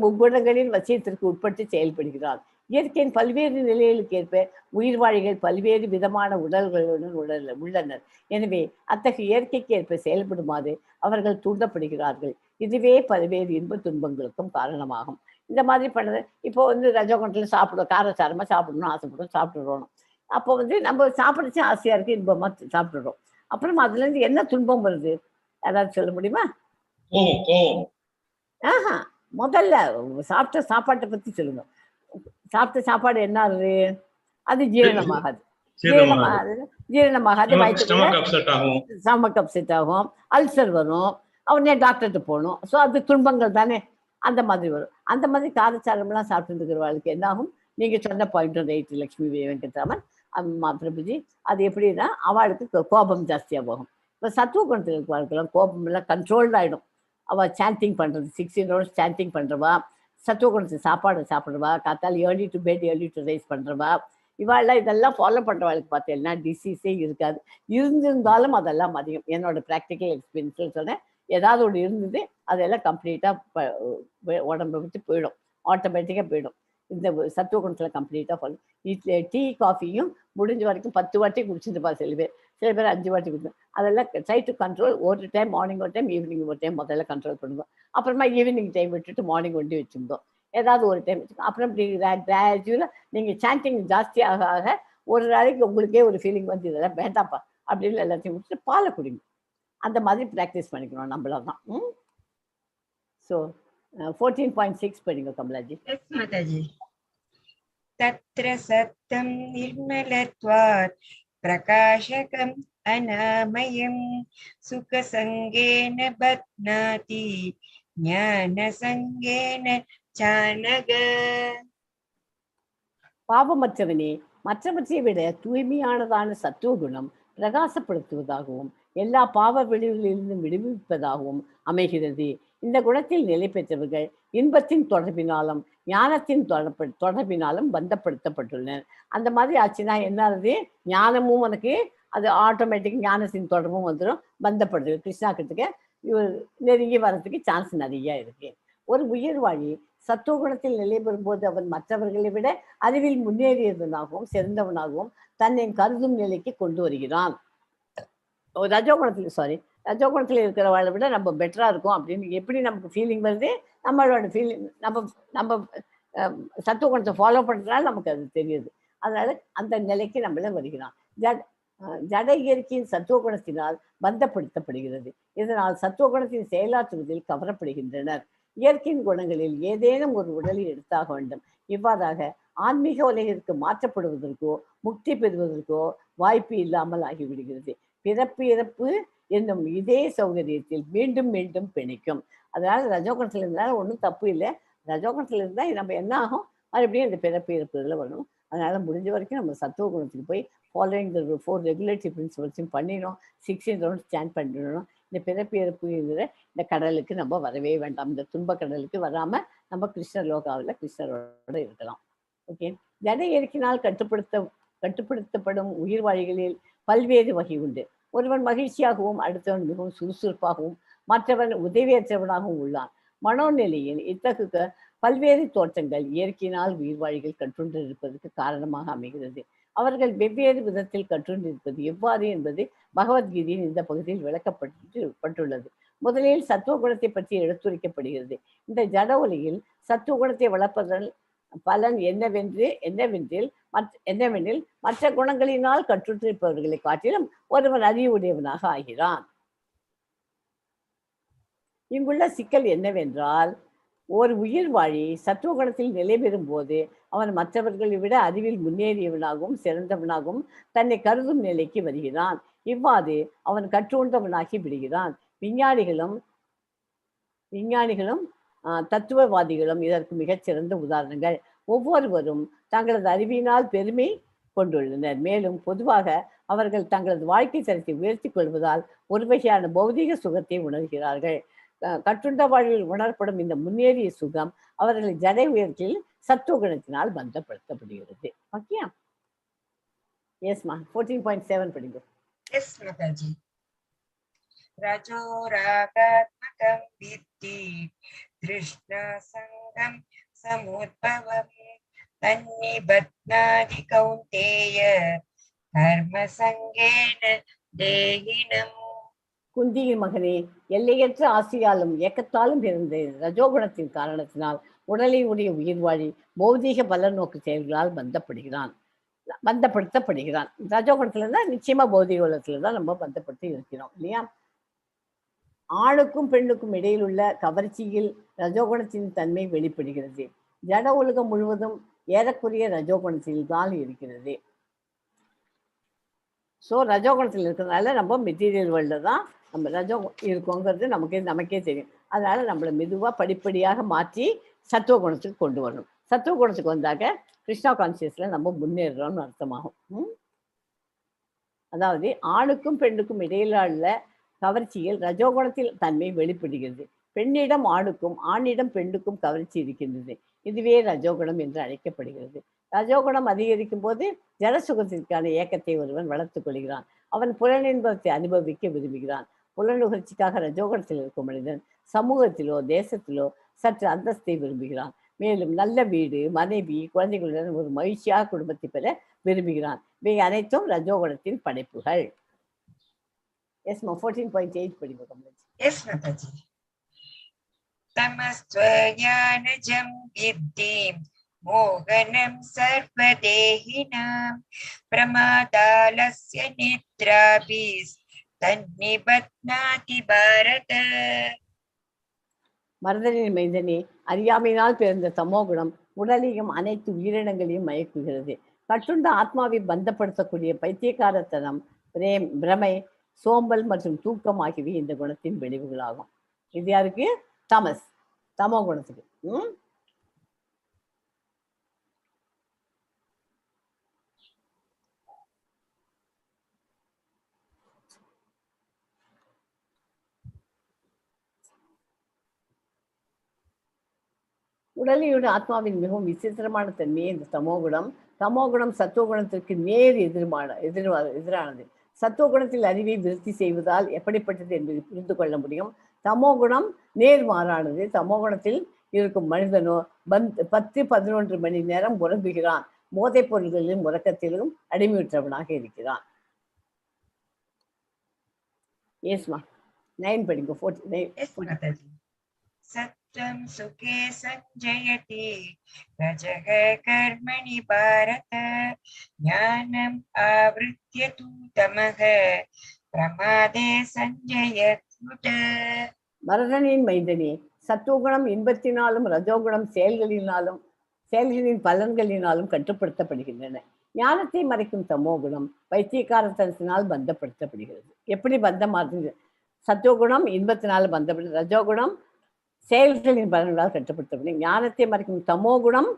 Speaker 1: முக்குணங்களின் வசியத்திற்கு உட்பட்டு செயல்படுகிறான். இயற்கையின் பல்வேறு நிலைகளுக்கு ஏற்ப உயிர் வாழிகள் பல்வேறு விதமான உடல்களுடன் உள்ளனர். எனவே அத்தகைய இயற்கைக்கு ஏற்ப செயல்படுமாறு அவர்கள் தூண்டப்படுகிறார்கள். இதுவே பல்வேறு இன்ப துன்பங்களுக்கும் காரணமாகும். இந்த மாதிரி பண்ணது இப்போ வந்து ரஜகுணத்தில் காரசாரமாக சாப்பிடணும்னு ஆசைப்படும், சாப்பிட்டுடுறோம். அப்போ வந்து நம்ம சாப்பிடுச்சு ஆசையாக இருக்குது, இன்பமாக சாப்பிட்டுடுறோம். அப்புறம் அதுலேருந்து என்ன துன்பம் வருது? யாராவது சொல்ல முடியுமா? ஆஹா, முதல்ல சாப்பிட்ட சாப்பாட்டை பற்றி சொல்லுங்க. சாப்பிட்ட சாப்பாடு என்ன ஆகுது? அது ஜீரணமாகாது. ஸ்டமக் அப்செட் ஆகும், அல்சர் வரும், அவனே டாக்டர்கிட்ட போகணும். ஸோ அது துன்பங்கள் தானே. அந்த மாதிரி வரும். அந்த மாதிரி காரச்சாரம்லாம் சாப்பிட்டு இருக்கிறவர்களுக்கு என்ன ஆகும்? நீங்கள் சொன்ன பாயிண்ட் ரைட் லட்சுமி வெங்கட்ராமன் பிரபுஜி. அது எப்படின்னா அவளுக்கு கோபம் ஜாஸ்தியாக போகும். இப்போ சத்துவ குணத்தில் இருக்கிறவர்களுக்கெல்லாம் கோபம் எல்லாம் கண்ட்ரோல்ட் ஆகிடும். அவள் சாண்டிங் பண்ணுறது 16 hours சாண்டிங் பண்ணுறவா, சத்துவ குணத்துக்கு சாப்பாடு சாப்பிட்றவா, காத்தால் early to bed early to rise பண்ணுறவா, இவாளெல்லாம் இதெல்லாம் ஃபாலோ பண்ணுறவாளுக்கு பார்த்தீங்கன்னா டிசீஸே இருக்காது. இருந்திருந்தாலும் அதெல்லாம் அதிகம். என்னோட ப்ராக்டிக்கல் எக்ஸ்பீரியன்ஸில் சொன்னேன். ஏதாவது ஒன்று இருந்தது அதெல்லாம் கம்ப்ளீட்டாக உடம்பை விட்டு போயிடும், ஆட்டோமேட்டிக்காக போயிடும். இந்த சத்துவ குணத்தில் கம்ப்ளீட்டாக ஃபாலோ. டீ காஃபியும் முடிஞ்ச வரைக்கும் 10 வாட்டி குடிச்சிருப்பா சில பேர் 5 வாட்டி குடிப்பேன். அதெல்லாம் ட்ரை டு கண்ட்ரோல். ஒரு டைம் மார்னிங், ஒரு டைம் ஈவினிங், ஒரு டைம் முதல்ல கண்ட்ரோல் பண்ணுவோம். அப்புறமா ஈவினிங் டைம் விட்டுட்டு மார்னிங் ஒண்டி வச்சுருந்தோம். ஏதாவது ஒரு டைம் வச்சுக்கோங்க. அப்புறம் கிராஜுவலாக நீங்கள் சாண்டிங் ஜாஸ்தி ஆக ஒரு நாளைக்கு உங்களுக்கே ஒரு ஃபீலிங் வந்து இதெல்லாம் வேண்டாப்பா அப்படின்னு எல்லாத்தையும் முடிச்சுட்டு பாலை குடிங்க. அந்த மாதிரி ப்ராக்டிஸ் பண்ணிக்கணும் நம்மள தான். ஸோ 14.6 படிங்க கமலாஜி.
Speaker 2: Yes, Mataji. Tatra sattam nirmalatvat prakashakam anamayam sukha sangena batnati jnana sangena chanaga.
Speaker 1: பாவமற்றவனே, மற்றவற்றை விட தூய்மையானதான சத்துவ குணம் பிரகாசப்படுத்துவதாகவும் எல்லா பாவ விளைவுகளிலிருந்தும் விடுவிப்பதாகவும் அமைகிறது. இந்த குணத்தில் நிலை பெற்றவர்கள் இன்பத்தின் தொடர்பினாலும் ஞானத்தின் தொடர்பினாலும் பந்தப்படுத்தப்பட்டுள்ளனர். அந்த மாதிரி ஆச்சுன்னா என்ன ஆகுது? ஞானமும் உனக்கு அது ஆட்டோமேட்டிக் ஞானத்தின் தொடர்பும் வந்துடும், பந்தப்படுது. கிருஷ்ணா கிட்டக்க இவர் நெருங்கி வர்றதுக்கு சான்ஸ் நிறைய இருக்கு. ஒரு உயிர்வாழி சத்துவ குணத்தில் நிலை பெறும்போது அவன் மற்றவர்களை விட அறிவில் முன்னேறியவனாகவும் சிறந்தவனாகவும் தன்னை கருதும் நிலைக்கு கொண்டு வருகிறான். ரஜோகுணத்தில் இருக்கிறவளை விட நம்ம பெட்டரா இருக்கும் அப்படின்னு எப்படி நமக்கு ஃபீலிங் வருது? நம்மளோட ஃபீலிங் நம்ம சத்துவ குணத்தை ஃபாலோ பண்றதுனால நமக்கு அது தெரியுது. அதனால அந்த நிலைக்கு நம்மள வருகிறான். ஜட இயற்கையின் சத்துவ குணத்தினால் பந்தப்படுத்தப்படுகிறது. இதனால் சத்துவ குணத்தின் செயலாற்றுவதில் கவரப்படுகின்றனர். இயற்கையின் குணங்களில் ஏதேனும் ஒரு உடலை எடுத்தாக வேண்டும். இவ்வாறாக ஆன்மீக உலகிற்கு மாற்றப்படுவதற்கோ முக்தி பெறுவதற்கோ வாய்ப்பு இல்லாமல் ஆகிவிடுகிறது. பிறப்பு இறப்பு என்னும் இதே சௌகரியத்தில் மீண்டும் மீண்டும் பிணைக்கும். அதனால ரஜோகுணத்தில் இருந்தாலும் ஒன்றும் தப்பு இல்லை. ரஜோகுணத்தில் இருந்தால் நம்ம என்ன ஆகும்? மறுபடியும் இந்த பிறப்பு இறப்பு இதில் வரணும். அதனால முடிஞ்ச வரைக்கும் நம்ம சத்துவ குணத்துக்கு போய் ஃபாலோயிங் த 4 ரெகுலேட்டரி பிரின்சிபல்ஸையும் பண்ணிடணும். 16 ரவுண்ட் ஸ்டாண்ட் பண்ணிடணும். இந்த பிறப்பு இறப்புங்கிற இந்த கடலுக்கு நம்ம வரவே வேண்டாம். இந்த துன்ப கடலுக்கு வராமல் நம்ம கிருஷ்ண லோகாவில் கிருஷ்ணரோட இருக்கலாம். ஓகே. ஜட இயற்கையினால் கட்டுப்படுத்தப்படும் உயிர்வாழிகளில் பல்வேறு வகை உண்டு. ஒருவன் மகிழ்ச்சியாகவும் அடுத்தவன் மிகவும் சுறுசுறுப்பாகவும் மற்றவன் உதவியற்றவனாகவும் உள்ளான். மனோநிலையில் இத்தகைய பல்வேறு தோற்றங்கள் இயற்கையினால் உயிர்வாழிகள் கற்றுண்டிருப்பதற்கு காரணமாக அமைகிறது. அவர்கள் வெவ்வேறு விதத்தில் கற்றுண்டிருப்பது எவ்வாறு என்பது பகவத்கீதையின் இந்த பகுதியில் விளக்கப்பட்டுள்ளது. முதலில் சத்துவ குணத்தை பற்றி எடுத்துரைக்கப்படுகிறது. இந்த ஜட உலகில் சத்துவ குணத்தை வளர்ப்பதன் பலன் என்னவென்றில் மற்ற குணங்களினால் கற்றுண்டிருப்பவர்களை காட்டிலும் ஒருவன் அறிவுடையவனாக ஆகிறான். இங்குள்ள சிக்கல் என்னவென்றால், ஒரு உயிர்வாழி சத்துவ குணத்தில் நிலை பெறும் போது அவன் மற்றவர்களை விட அறிவில் முன்னேறியவனாகவும் சிறந்தவனாகவும் தன்னை கருதும் நிலைக்கு வருகிறான். இவ்வாறு அவன் கற்றுணர்ந்தவனாகி விடுகிறான். விஞ்ஞானிகளும் தத்துவவாதிகளும் இதற்கு மிகச்சிறந்த உதாரணங்கள். ஒவ்வொருவரும் தங்களது அறிவினால் பெருமை கொண்டுள்ளனர். மேலும் பொதுவாக அவர்கள் தங்களது வாழ்க்கை தரத்தை உயர்த்தி கொள்வதால் ஒரு வகையான பௌதிக சுகத்தை உணர்கிறார்கள். கற்றுண்ட வாழ்வில் உணரப்படும் இந்த முன்னேறிய சுகம் அவர்களை ஜட உயர்த்தில் சத்துவ குணத்தினால் பந்தப்படுத்தப்படுகிறது. ஓகே. எஸ்மா 14.7 படிங்க.
Speaker 2: Yes, Mataji. Rajo ragaatmakam vitti Krishna sangam samudbhavam tannibhatnadi kaunteya karma sangena dehinam.
Speaker 1: குந்தியின் மகனே, எல்லையற்ற ஆசையாலும் ஏக்கத்தாலும் பிறந்த ரஜோகுணத்தின் காரணத்தினால் உடலை உடைய உயிர்வாழி பௌதீக பலநோக்கு செயல்களால் பந்தப்படுத்தப்படுகிறான். ரஜோகுணத்துல தான் நிச்சயமா பௌதிக உலகத்துல தான் நம்ம பந்தப்படுத்தி இருக்கிறோம் இல்லையா? ஆணுக்கும் பெண்ணுக்கும் இடையில் உள்ள கவர்ச்சியில் ரஜோகுணத்தின் தன்மை வெளிப்படுகிறது. ஜட உலகம் முழுவதும் ஏறக்குறைய ரஜோகுணத்தில் தான் இருக்கிறது. ஸோ ரஜோகுணத்தில் இருக்கிறதுனால நம்ம மெட்டீரியல் வேர்ல்டில் தான் நம்ம ரஜோ இருக்கோங்கிறது நமக்கே தெரியும். அதனால நம்மளை மெதுவாக படிப்படியாக மாற்றி சத்துவ குணத்துக்கு கொண்டு வரணும். சத்துவ குணத்துக்கு வந்தாக்க கிருஷ்ணா கான்சியஸ்ல நம்ம முன்னேறோம்னு அர்த்தமாகும். அதாவது ஆணுக்கும் பெண்ணுக்கும் இடையிலுள்ள கவர்ச்சியில் ரஜோகுணத்தில் தன்மை வெளிப்படுகிறது. பெண்ணிடம் ஆணுக்கும் ஆணிடம் பெண்ணுக்கும் கவர்ச்சி இருக்கின்றது. இதுவே ரஜோகுணம் என்று அழைக்கப்படுகிறது. ரஜோகுணம் அதிகரிக்கும் போது ஜலசுகத்திற்கான ஏக்கத்தை ஒருவன் வளர்த்துக் கொள்கிறான். அவன் புலனின்பத்தை அனுபவிக்க விரும்புகிறான். புலனுகர்ச்சிக்காக ரஜோகுணத்தில் இருக்கும் மனிதன் சமூகத்திலோ தேசத்திலோ சற்று அந்தஸ்தை விரும்புகிறான். மேலும் நல்ல வீடு, மனைவி, குழந்தைகளுடன் ஒரு மகிழ்ச்சியாக குடும்பத்தை பெற விரும்புகிறான். இவை அனைத்தும் ரஜோகுணத்தின் படைப்புகள். எஸ்மா 14.8 படிப்போம்.
Speaker 2: எஸ் மாதாஜி. தமஸ்த்வயானஜம் வித்திம் மோகனம் சர்வதேஹினாம் பிரமாதாலஸ்ய நித்ராபிஸ் தன்னிபத்னாதி பாரத.
Speaker 1: மருதனின் மைந்தனே, அறியாமையினால் பிறந்த தமோகுணம் உடலையும் அனைத்து உயிரினங்களையும் மயக்குகிறது. கட்டுண்ட ஆத்மாவை பந்தப்படுத்தக்கூடிய பைத்தியக்காரத்தனம், பிரமை, சோம்பல் மற்றும் தூக்கம் ஆகியவை இந்த குணத்தின் விளைவுகளாகும். இது யாருக்கு? தமோ குணத்துக்கு. உடலியோட ஆத்மாவின் மிகவும் விசித்திரமான தன்மையே இந்த தமோகுணம். தமோகுணம் சத்துவகுணத்திற்கு நேர் எதிரானது. சத்துவகுணத்தில் அறிவை விருத்தி செய்வதால் எப்படிப்பட்டது என்பதை புரிந்து கொள்ள முடியும். தமோகுணம் நேர்மாறானது. தமோகுணத்தில் இருக்கும் மனிதனோ 10-11 மணி நேரம் உறங்குகிறான். போதைப் பொருள்களிலும் உறக்கத்திலும் அடிமையுற்றவனாக இருக்கிறான். ஏஸ்மா 9 படிங்க. 14.
Speaker 2: सत्त्वं सुखे सञ्जयति रजः कर्मणि भारत ज्ञानम् आवृत्य तु तमः प्रमादे सञ्जयत्युत.
Speaker 1: மரதனின் மைந்தனே, சத்துவகுணம் இன்பத்தினாலும் ரஜோகுணம் செயல்களின் பலன்களினாலும் கட்டுப்படுத்தப்படுகின்றன. ஞானத்தை மறைக்கும் தமோகுணம் பைத்தியக்காரத்தனத்தினால் பந்தப்படுத்தப்படுகிறது. எப்படி பந்தமாகுது? சத்துவகுணம் இன்பத்தினால் பந்தப்படுது, ரஜோகுணம் செயல்களின் பலன்களால் கட்டுப்படுத்தப்படும். ஞானத்தை மறைக்கும் தமோகுணம்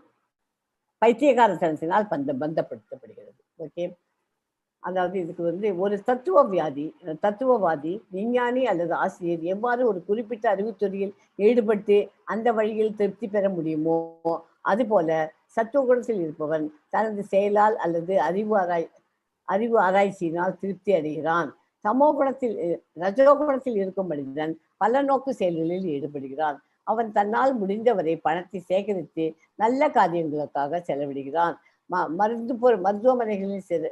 Speaker 1: பைத்தியக்காரத்தனத்தினால் பந்தப்படுத்தப்படுகிறது. ஓகே, அதாவது இதுக்கு ஒரு தத்துவவாதி விஞ்ஞானி அல்லது ஆசிரியர் எவ்வாறு ஒரு குறிப்பிட்ட அறிவுத்துறையில் ஈடுபட்டு அந்த வழியில் திருப்தி பெற முடியுமோ அதுபோல சத்துவகுணத்தில் இருப்பவன் தனது செயலால் அல்லது அறிவு ஆராய்ச்சியினால் திருப்தி அடைகிறான். ரஜோகுணத்தில் இருக்கும் மனிதன் பல நோக்கு செயல்களில் ஈடுபடுகிறான். அவன் தன்னால் முடிந்தவரை பணத்தை சேகரித்து நல்ல காரியங்களுக்காக செலவிடுகிறான். மருத்துவமனைகளில்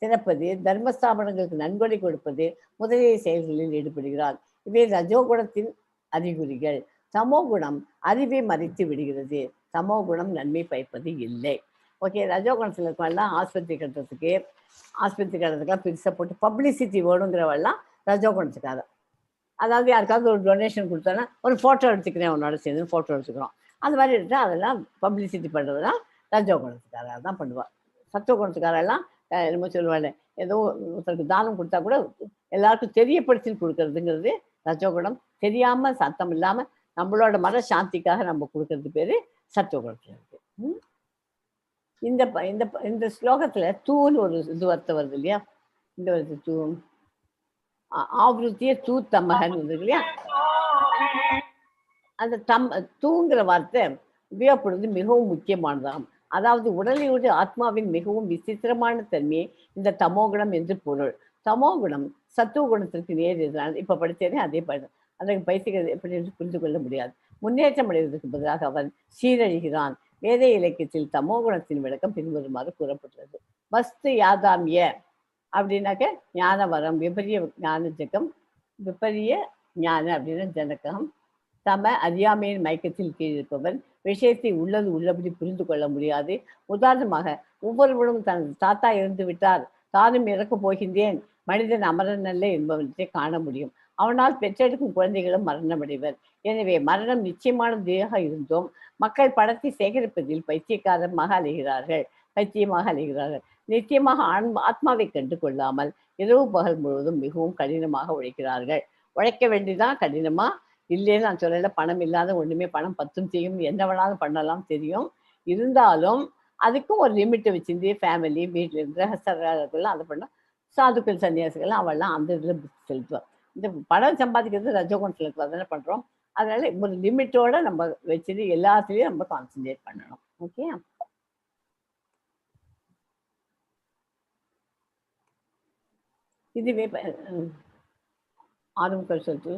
Speaker 1: திறப்பது, தர்மஸ்தாபனங்களுக்கு நன்கொடை கொடுப்பது முதலிய செயல்களில் ஈடுபடுகிறான். இவை ரஜோகுணத்தின் அறிகுறிகள். தமோகுணம் அறிவை மறைத்து விடுகிறது. தமோகுணம் நன்மை பயப்பது இல்லை. ஓகே, ரஜோகுணத்தில் இருக்கவெல்லாம் ஆஸ்பத்திரி கட்டுறதுக்கெல்லாம் பெருசாக போட்டு பப்ளிசிட்டி வேணுங்கிறவெல்லாம் ரஜோகுணத்துக்காக. அதாவது யாருக்காவது ஒரு டொனேஷன் கொடுத்தோன்னா ஒரு ஃபோட்டோ எடுத்துக்கிறேன், உன்னோட சேர்ந்து ஃபோட்டோ எடுத்துக்கிறோம், அந்த மாதிரி எடுத்தால் அதெல்லாம் பப்ளிசிட்டி பண்ணுறதுலாம் ரஜோகுணத்துக்காக தான் பண்ணுவாள். சத்துவகுணத்துக்காரெல்லாம் என்னமோ சொல்லுவாள், ஏதோ ஒருத்தருக்கு தானம் கொடுத்தா கூட எல்லாருக்கும் தெரியப்படுத்தி கொடுக்கறதுங்கிறது ரஜோகுணம். தெரியாமல் சத்தம் இல்லாமல் நம்மளோட மன சாந்திக்காக நம்ம கொடுக்கறது பேர் சத்துவகுணத்தில் இருக்கு. இந்த ஸ்லோகத்தில் தூன்னு ஒரு அர்த்தம் வருது இல்லையா? இந்த வருது தூ ஆவருத்திய தூ தமகன்னு வருது இல்லையா? அந்த தூங்கிற வார்த்தை உபயோகப்படுவது மிகவும் முக்கியமானதாகும். அதாவது உடலையோடு ஆத்மாவின் மிகவும் விசித்திரமான தன்மையை இந்த தமோகுணம் என்று பொருள். தமோகுணம் சத்துவகுணத்திற்கு நேர் எதிரான. இப்ப படித்தேனே அதே படம். அதற்கு பைத்தியத்தை எப்படி என்று புரிந்து கொள்ள முடியாது. முன்னேற்றம் அடைவதற்கு பதிலாக அவன் சீரழிகிறான். வேத இலக்கியத்தில் தமோகுணத்தின் விளக்கம் பின்வருமாறு கூறப்பட்டுள்ளது. வஸ்து யாதாமிய அப்படின்னாக்க ஞான வரம், விபரிய ஞான ஜகம், விபரிய ஞான அப்படின்னா ஜனகம். அறியாமையின் மயக்கத்தில் கீழ் இருப்பவன் விஷயத்தை உள்ளபடி புரிந்து கொள்ள முடியாது. உதாரணமாக, ஒவ்வொருவரும் தனது தாத்தா இறந்து விட்டார், தானும் இறக்கப் போகின்றேன், மனிதன் அமரன் அல்ல என்பவற்றை காண முடியும். அவனால் பெற்றெடுக்கும் குழந்தைகளும் மரணமடைவர். எனவே மரணம் நிச்சயமானதாக இருந்தும் மக்கள் பணத்தை சேகரிப்பதில் பைத்தியமாக அலைகிறார்கள். நிச்சயமாக ஆத்மாவை கண்டு கொள்ளாமல் இரவு பகல் முழுவதும் மிகவும் கடினமாக உழைக்கிறார்கள். உழைக்க வேண்டியதான் கடினமா இல்லைன்னு நான் சொல்லல. பணம் இல்லாத ஒண்ணுமே, பணம் 10 செய்யும், என்ன வேணாலும் பண்ணலாம் தெரியும். இருந்தாலும் அதுக்கும் ஒரு லிமிட்டை வச்சிருந்து ஃபேமிலி வீட்டில் கிரகஸ்தர்கள்லாம் அதை பண்ண சாதுக்கள் சன்னியாசிகள்லாம் அவள்லாம் அந்த இதில் செலுத்துவாள். இந்த பணம் சம்பாதிக்கிறது ரஜோகுணத்தில் இருக்கிற தானே பண்ணுறோம். அதனால ஒரு லிமிட்டோட நம்ம வச்சுட்டு எல்லாத்துலேயும் நம்ம கான்சன்ட்ரேட் பண்ணணும். ஓகே, இதுவே ஆரம்ப சொல்லிட்டு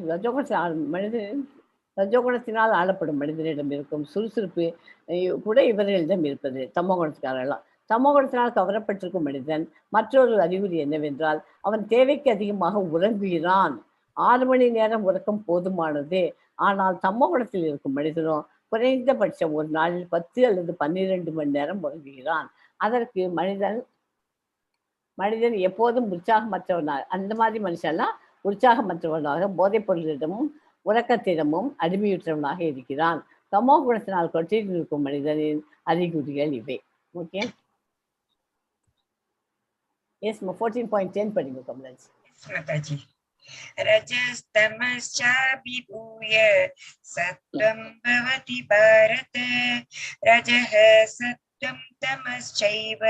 Speaker 1: ரஜோகுணத்தினால் ஆளப்படும் மனிதனிடம் இருக்கும் சுறுசுறுப்பு கூட இவர்களிடம் இருப்பது தமோகுணத்துக்காரெல்லாம். தமோகுணத்தினால் கவரப்பட்டிருக்கும் மனிதன் மற்றொரு அறிகுறி என்னவென்றால் அவன் தேவைக்கு அதிகமாக உறங்குகிறான். 6 மணி நேரம் உறக்கம் போதுமானது. ஆனால் தமோகுணத்தில் இருக்கும் மனிதனும் குறைந்தபட்சம் ஒரு நாளில் 10 அல்லது 12 மணி நேரம் உறங்குகிறான். அதற்கு மனிதன் எப்போதும் உற்சாகமற்றவனாக, அந்த மாதிரி மனுஷன்லாம் உற்சாகமற்றவனாக போதைப் பொருளிடமும் உறக்கத்திடமும் அடிமையுற்றவனாக இருக்கிறான். தமோ குணத்தினால் கொற்றில் இருக்கும் மனிதனின் அறிகுறிகள் இவை. ஓகே, எஸ் 14.10 படிங்க கமலாஜி.
Speaker 2: Mataji. रजस्तमश्चाभिभूय सत्त्वं भवति भारत रजः सत्त्वं तमश्चैव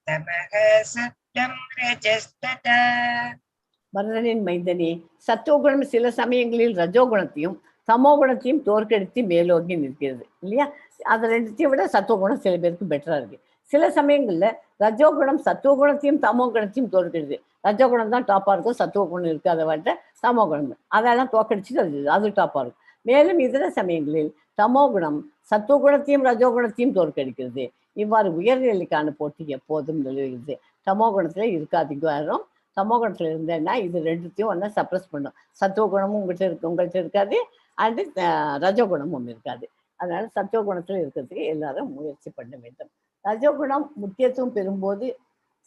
Speaker 2: तमः सत्त्वं रजस्तथा.
Speaker 1: பரதனின் மைந்தனே, சத்துவகுணம் சில சமயங்களில் ரஜோகுணத்தையும் தமோ குணத்தையும் தோற்கடித்து மேலோங்கி நிற்கிறது இல்லையா? அது ரெண்டுத்தையும் விட சத்துவகுணம் சில பேருக்கு பெட்டரா இருக்கு. சில சமயங்கள்ல ரஜோகுணம் சத்துவகுணத்தையும் தமோ குணத்தையும் தோற்கடிது. ரஜோகுணம் தான் டாப்பா இருக்கும், சத்துவகுணம் இருக்கு, அதை விட தமோ குணம் அதெல்லாம் தோற்கடிச்சுட்டு அது டாப்பா இருக்கும். மேலும் இதர சமயங்களில் தமோ குணம் சத்துவகுணத்தையும் ரஜோகுணத்தையும் தோற்கடிக்கிறது. இவ்வாறு உயர்நிலைக்கான போட்டி எப்போதும் நிலவுகிறது. தமோ குணத்துல இருக்காதீங்க யாரும். தமோ குணத்துல இருந்தேன்னா இது ரெண்டுத்தையும் ஒன்றா சப்ரஸ் பண்ணும். சத்துவகுணமும் உங்கள்கிட்ட இருக்காது, அண்டு ரஜோகுணமும் ஒன்று இருக்காது. அதனால சத்துவகுணத்துல இருக்கிறதுக்கு எல்லாரும் முயற்சி பண்ண வேண்டும். ரஜோகுணம் முக்கியத்துவம் பெறும்போது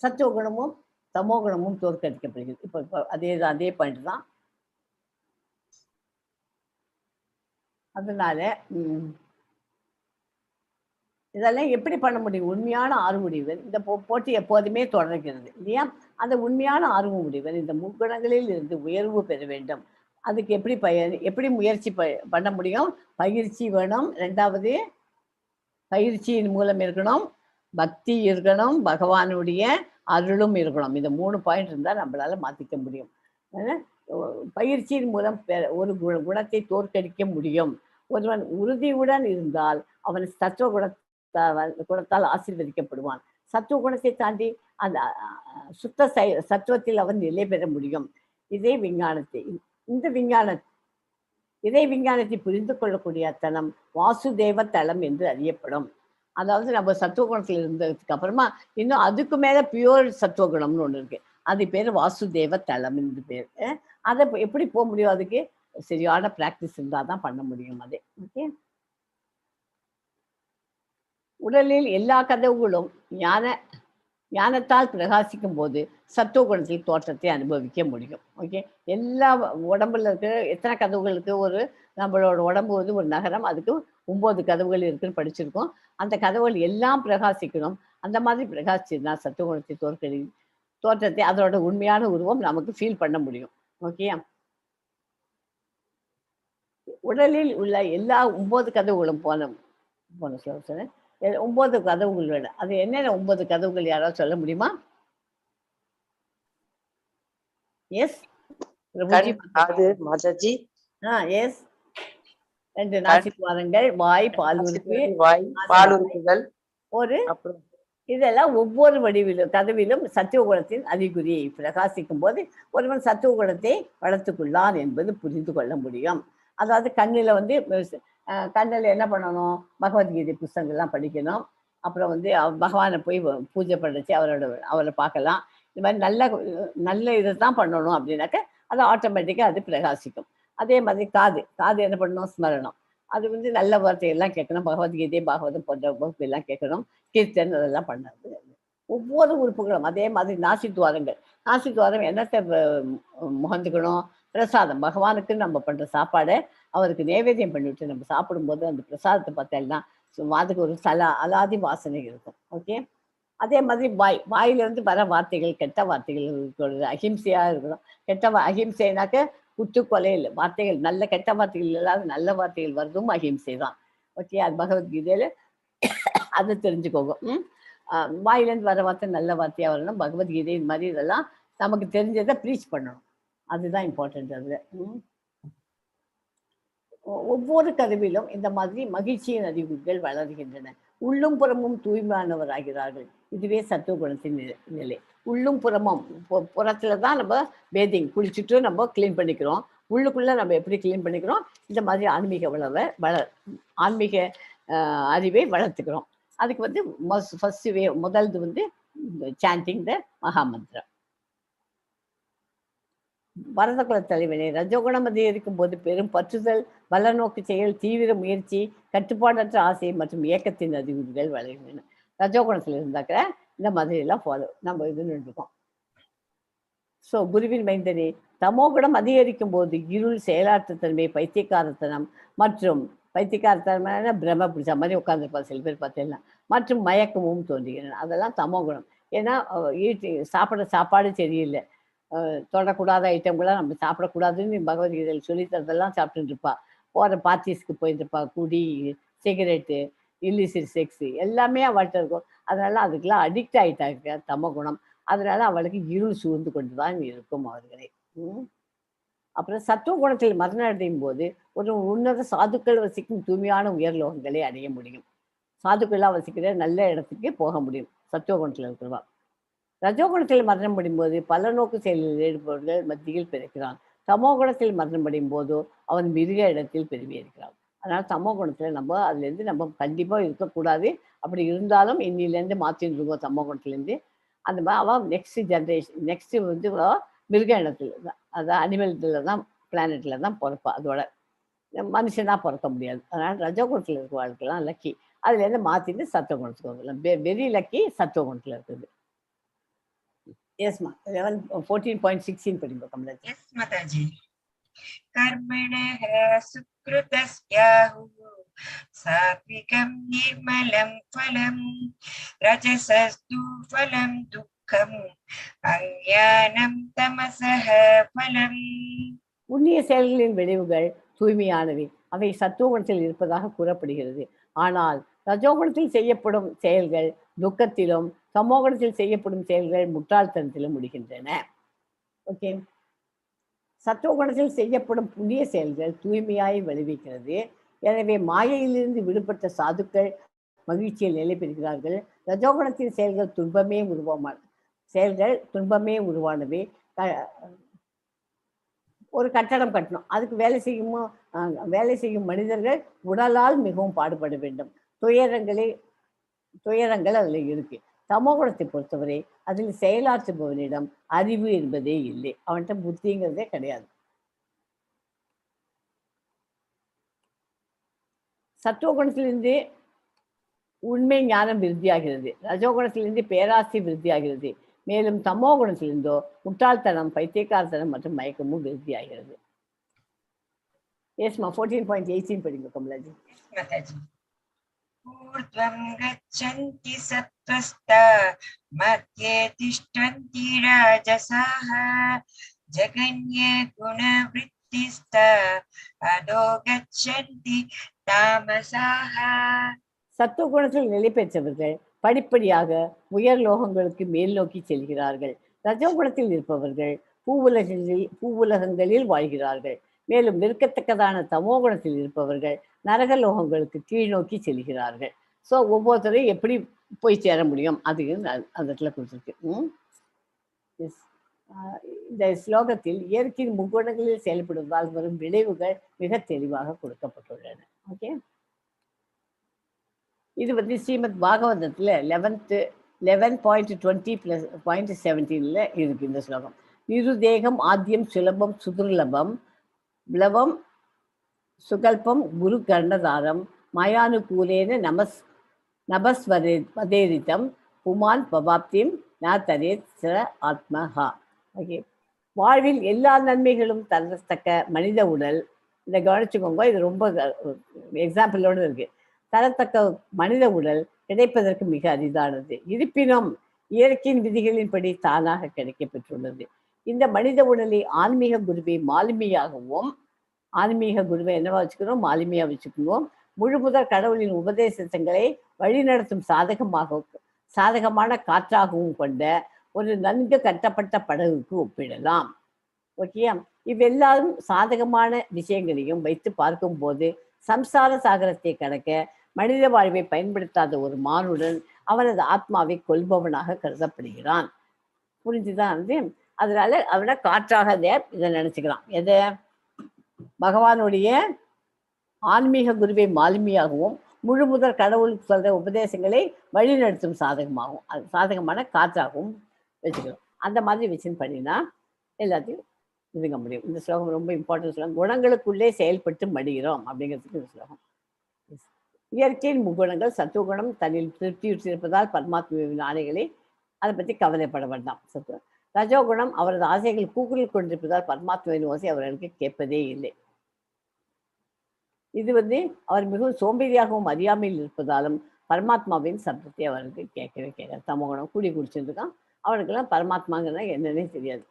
Speaker 1: சத்துவகுணமும் தமோ குணமும் தோற்கடிக்கப்படுகிறது. இப்போ அதே பாயிண்ட் தான். அதனால இதெல்லாம் எப்படி பண்ண முடியும்? உண்மையான ஆர்வ முடிவன் இந்த போட்டி எப்போதுமே தொடர்கிறது இல்லையா? அந்த உண்மையான ஆர்வ முடிவன் இந்த முக்குணங்களில் இருந்து உயர்வு பெற வேண்டும். அதுக்கு எப்படி முயற்சி பண்ண முடியும்? பயிற்சி வேணும். ரெண்டாவது பயிற்சியின் மூலம் இருக்கணும், பக்தி இருக்கணும், பகவானுடைய அருளும் இருக்கணும். இந்த 3 பாயிண்ட் இருந்தால் நம்மளால மாற்றிக்க முடியும். பயிற்சியின் மூலம் ஒரு குணத்தை தோற்கடிக்க முடியும். ஒருவன் உறுதியுடன் இருந்தால் அவன் குணத்தால் ஆசீர்வதிக்கப்படுவான். சத்துவ குணத்தை தாண்டி அந்த சத்துவத்தில் அவன் நிலை பெற முடியும். இதே விஞ்ஞானத்தை புரிந்து கொள்ளக்கூடிய தலம் வாசுதேவ தலம் என்று அறியப்படும். அதாவது நம்ம சத்துவகுணத்தில் இருந்ததுக்கு அப்புறமா இன்னும் அதுக்கு மேல பியூர் சத்துவகுணம்னு ஒண்ணு இருக்கு. அது பேர் வாசுதேவ தலம் என்று பேர். அதை எப்படி போக முடியும்? அதுக்கு சரியான பிராக்டிஸ் இருந்தால் தான் பண்ண முடியும். அதே ஓகே. உடலில் எல்லா கதவுகளும் ஞானத்தால் பிரகாசிக்கும் போது சத்துவகுணத்தில் தோற்றத்தை அனுபவிக்க முடியும். ஓகே, எல்லா உடம்புல இருக்கிற எத்தனை கதவுகளுக்கு நம்மளோட உடம்பு ஒரு நகரம், அதுக்கு 9 கதவுகள் இருக்குன்னு படிச்சிருக்கோம். அந்த கதவுகள் எல்லாம் பிரகாசிக்கணும். அந்த மாதிரி பிரகாசிச்சுன்னா சத்துவகுணத்தை தோற்றத்தை அதோட உண்மையான உருவம் நமக்கு ஃபீல் பண்ண முடியும். ஓகே, உடலில் உள்ள எல்லா 9 கதவுகளும் போன 9 கதவுகள் வேணும். அது என்னென்ன 9 கதவுகள் யாராவது சொல்ல முடியுமா? எஸ்
Speaker 3: மாதாஜி.
Speaker 1: எஸ், 2 நாசித்துவாரங்கள், வாய், பாலுறுப்புகள், இதெல்லாம் ஒவ்வொரு கதவிலும் சத்துவ குணத்தின் அறிகுறியை பிரகாசிக்கும் போது ஒருவன் சத்துவ குணத்தை வளர்த்துக்கொள்ளான் என்பது புரிந்து கொள்ள முடியும். அதாவது கண்ணில் என்ன பண்ணணும்? பகவத்கீதை புஸ்தகங்கள்லாம் படிக்கணும். அப்புறம் பகவானை போய் பூஜை பண்ணிச்சு அவரை பார்க்கலாம். இந்த மாதிரி நல்ல இதை தான் பண்ணணும். அப்படின்னாக்க அது ஆட்டோமேட்டிக்காக அது பிரகாசிக்கும். அதே மாதிரி காது என்ன பண்ணணும்? ஸ்மரணம். அது நல்ல வார்த்தையெல்லாம் கேட்கணும். பகவத்கீதை, பாகவதம் போன்ற வகுப்பெல்லாம் கேட்கணும். கீர்த்தன் அதெல்லாம் பண்ணது. ஒவ்வொரு உறுப்புகளும் அதே மாதிரி நாசித்துவாரம் என்னத்தை முகந்துக்கணும்? பிரசாதம். பகவானுக்கு நம்ம பண்ற சாப்பாடை அவருக்கு நைவேத்தியம் பண்ணிவிட்டு நம்ம சாப்பிடும்போது அந்த பிரசாதத்தை பார்த்தேன்னா அதுக்கு ஒரு அலாதி வாசனை இருக்கும். ஓகே, அதே மாதிரி வாயிலிருந்து வர வார்த்தைகள் கெட்ட வார்த்தைகள் இருக்கக்கூடாது, அஹிம்சையா இருக்கணும். அஹிம்சைனாக்க குத்து கொலையில் வார்த்தைகள், நல்ல கெட்ட வார்த்தைகள் இல்லாத நல்ல வார்த்தைகள் வருதும் அஹிம்சை தான். ஓகே, அது பகவத்கீதையில அதை தெரிஞ்சுக்கோங்க. வாயிலேருந்து வர வார்த்தை நல்ல வார்த்தையா வரணும். பகவத்கீதை இது மாதிரி இதெல்லாம் நமக்கு தெரிஞ்சதை ப்ரீச் பண்ணணும். அதுதான் இம்பார்ட்டன்ட். அதுல ஒவ்வொரு கதவிலும் இந்த மாதிரி மகிழ்ச்சியின் அறிகுறிகள் வளர்கின்றன. உள்ளும் புறமும் தூய்மையானவராகிறார்கள். இதுவே சத்துவ குணத்தின் நிலை. உள்ளும் புறமும், புறத்துல தான் நம்ம குளிச்சுட்டு நம்ம கிளீன் பண்ணிக்கிறோம். உள்ளுக்குள்ள நம்ம எப்படி கிளீன் பண்ணிக்கிறோம்? இந்த மாதிரி ஆன்மீக அறிவை வளர்த்துக்கிறோம். அதுக்கு முதல்து சாண்டிங் த மகாமந்திரம். பரத குல தலைவனே, ரஜோகுணம் அதிகரிக்கும் போது பெரும் பற்றுதல், வல்லநோக்கு செயல், தீவிர முயற்சி, கட்டுப்பாடற்ற ஆசை மற்றும் இயக்கத்தின் அறிகுறிகள் வளர்கின்றன. ரஜோகுணத்துல இருந்தாக்க இந்த மாதிரி எல்லாம் நம்ம இதுன்னு இருக்கோம். ஸோ குருவின் மைந்தனே, தமோகுணம் அதிகரிக்கும் போது இருள், செயலாற்றுத்தன்மை, பைத்தியக்காரத்தனம் மற்றும் பைத்தியக்காரத்தனமான பிரம பிடிச்ச மாதிரி உட்காந்துருப்பா சில பேர் பார்த்தீங்கன்னா, மற்றும் மயக்கமும் தோன்றுகின்றன. அதெல்லாம் தமோகுணம். ஏன்னா சாப்பிட்ற சாப்பாடு சரியில்லை, தொடக்கூடாத ஐட்டம்களாம் நம்ம சாப்பிடக்கூடாதுன்னு பகவத்கீதையில் சொல்லித்தரதெல்லாம் சாப்பிட்டுட்டு இருப்பா. போகிற பார்ட்டிஸ்க்கு போயிட்டு இருப்பா. குடி, சிகரெட்டு, இல்லிசிட் செக்ஸு எல்லாமே அவள்கிட்ட இருக்கும். அதனால அதுக்கெல்லாம் அடிக்ட் ஆகிட்டாங்க தமோகுணம். அதனால அவளுக்கு இருள் சூழ்ந்து கொண்டு தான் இருக்கும் அவர்களே. அப்புறம் சத்துவ குணத்தில் மரணம் அடையும் போது ஒரு உன்னத சாதுக்கள் வசிக்கும் தூய்மையான உயர்லோகங்களை அடைய முடியும். சாதுக்கள்லாம் வசிக்கிற நல்ல இடத்துக்கு போக முடியும் சத்துவ குணத்தில் இருக்கிறவா. ரஜோகுணத்தில் மரணம் அடையும் போது பல நோக்கு செயலில் ஈடுபவர்கள் மத்தியில் பிறக்கிறான். தமோ குணத்தில் மரணம் அடையும் போதோ அவன் மிருக இடத்தில் பெருவி இருக்கிறான். அதனால தமோ குணத்துல நம்ம அதுலேருந்து நம்ம கண்டிப்பா இருக்கக்கூடாது. அப்படி இருந்தாலும் இன்னிலேருந்து மாற்றிட்டு இருக்கோம் தமோ குணத்துலேருந்து. அந்த மாதிரி அவன் நெக்ஸ்ட் ஜென்ரேஷன் நெக்ஸ்ட் வந்து மிருக இடத்துல தான், அதான் அனிமல்ல தான், பிளானெட்ல தான் பிறப்பா. அதோட மனுஷனா பிறக்க முடியாது. அதனால ரஜோகுணத்தில் இருக்க வாழ்க்கைலாம் லக்கி. அதுலேருந்து மாற்றிட்டு சத்துவ குணத்துக்கு வரலாம். வெரி லக்கி சத்துவ குணத்தில் இருக்குது. எஸ்மா 14.16 படிங்க கமலாஜி.
Speaker 2: Yes, Mataji. Karmanah sukrutasyahu satvigam nirmalam phalam rajasastu phalam dukkam ajnanam tamasaha phalam.
Speaker 1: புண்ணிய செயல்களின் விளைவுகள் தூய்மையானவை. அவை சத்துவகுணத்தில் இருப்பதாக கூறப்படுகிறது. ஆனால் ரஜோகுணத்தில் செய்யப்படும் செயல்கள் துக்கத்திலும், தமோகுணத்தில் செய்யப்படும் செயல்கள் முட்டாள்தனத்திலும் முடிகின்றன. ஓகே, சத்துவகுணத்தில் செய்யப்படும் புண்ணிய செயல்கள் தூய்மையாய் விளைவிக்கிறது. எனவே மாயையிலிருந்து விடுபட்ட சாதுக்கள் மகிழ்ச்சியில் நிலை பெறுகிறார்கள். ரஜோகுணத்தின் செயல்கள் துன்பமே உருவானவை. ஒரு கட்டடம் கட்டணும், அதுக்கு வேலை செய்யும் மனிதர்கள் உடலால் மிகவும் பாடுபட வேண்டும். துயரங்கள் அதில் இருக்கு. தமோகுணத்தை பொறுத்தவரை அதில் செயலாற்றுபவனிடம் அறிவு என்பதே இல்லை, அவன்கிட்ட புத்திங்கிறதே கிடையாது. சத்துவகுணத்திலிருந்து உண்மை ஞானம் விருத்தியாகிறது. ரஜோகுணத்திலிருந்து பேராசை விருத்தியாகிறது. மேலும் தமோ குணத்திலிருந்தோ முட்டாள்தனம், பைத்தியக்காரத்தனம் மற்றும் மயக்கமும் விருத்தியாகிறது. எஸ்மா 14.18 படிங்க கமலாஜி.
Speaker 2: ஊர்த்வம் கச்சந்தி சத்வஸ்தா மத்யே திஷ்டந்தி ராஜசாஹ ஜகன்யே குணவ்ருத்திஸ்தா அதோ கச்சந்தி தாமசாஹ.
Speaker 1: சத்துவ குணத்தில் நிலை பெற்றவர்கள் படிப்படியாக உயர் லோகங்களுக்கு மேல் நோக்கி செல்கிறார்கள். ரஜோகுணத்தில் இருப்பவர்கள் பூவுலகங்களில் வாழ்கிறார்கள். மேலும் விற்கத்தக்கதான தமோ குணத்தில் இருப்பவர்கள் நரக லோகங்களுக்கு கீழ் நோக்கி செல்கிறார்கள். ஸோ ஒவ்வொருத்தரையும் எப்படி போய் சேர முடியும் அது அந்த இடத்துல கொடுத்துருக்கு. இந்த ஸ்லோகத்தில் இயற்கையின் முக்குணங்களில் செயல்படுவதால் வரும் விளைவுகள் மிக தெளிவாக கொடுக்கப்பட்டுள்ளன. ஓகே, இது வந்து ஸ்ரீமத் பாகவதத்தில் 11.20+.17 இருக்கு இந்த ஸ்லோகம். நிருதேகம் ஆத்தியம் சுலபம் சுதுர்லபம் பிளவம் சுகல்பம் குரு கர்ணதாரம் மயானுகூலேன நபஸ்வதேரிதம் புமான் பவாப்திம் நாத்தரேத் சிர ஆத்மஹா. ஓகே, வாழ்வில் எல்லா நன்மைகளும் தரத்தக்க மனித உடல், இதை கவனிச்சுக்கோங்க, இது ரொம்ப எக்ஸாம்பிளோடு இருக்கு. தரத்தக்க மனித உடல் கிடைப்பதற்கு மிக அரிதானது. இருப்பினும் இயற்கையின் விதிகளின்படி தானாக கிடைக்கப்பெற்றுள்ளது. இந்த மனித உடலை ஆன்மீக குருவை மாலுமியாகவும், ஆன்மீக குருவை என்னவா வச்சுக்கணும், மாலுமியா வச்சுக்கணும். முழுமுதற் கடவுளின் உபதேசங்களை வழிநடத்தும் சாதகமான காற்றாகவும் கொண்ட ஒரு நன்கு கட்டப்பட்ட படகுக்கு ஒப்பிடலாம். ஓகேயா, இவ்வெல்லாரும் சாதகமான விஷயங்களையும் வைத்து பார்க்கும் போது சம்சார சாகரத்தை கடக்க மனித வாழ்வை பயன்படுத்தாத ஒரு மானுடன் அவனது ஆத்மாவை கொல்பவனாக கருதப்படுகிறான். புரிஞ்சுதான் வந்து, அதனால அவனை காற்றாக இதை நினைச்சுக்கிறான். எதை? பகவானுடைய ஆன்மீக குருவை மாலுமியாகவும் முழு முதற் கடவுளுக்கு சொல்ற உபதேசங்களை வழிநடத்தும் சாதகமான காற்றாகவும் வச்சுக்கிறோம். அந்த மாதிரி வச்சுன்னு பண்ணினா எல்லாத்தையும் இதுங்க முடியும். இந்த ஸ்லோகம் ரொம்ப இம்பார்ட்டன்ட் ஸ்லோகம். குணங்களுக்குள்ளே செயல்பட்டு மடிகிறோம் அப்படிங்கிறதுக்கு இந்த ஸ்லோகம். இயற்கையின் முக்குணங்கள் சத்துவகுணம் தன்னில் திருப்தியுற்றிருப்பதால் பரமாத்மாவின் ஆணைகளை அதை பற்றி கவலைப்பட வேண்டாம். ரஜோகுணம் அவரது ஆசைகள் கூக்குரல் கொண்டிருப்பதால் பரமாத்மாவின் ஓசை அவர்களுக்கு கேட்பதே இல்லை. இது அவர் மிகவும் சோம்பேறியாகவும் அறியாமையில் இருப்பதாலும் பரமாத்மாவின் சப்தத்தை அவருக்கு கேட்கவே கேட்காது. தமோகுணம் கூடி குடிச்சிருக்கான், அவனுக்கெல்லாம் பரமாத்மாங்கன்னா என்னன்னே தெரியாது.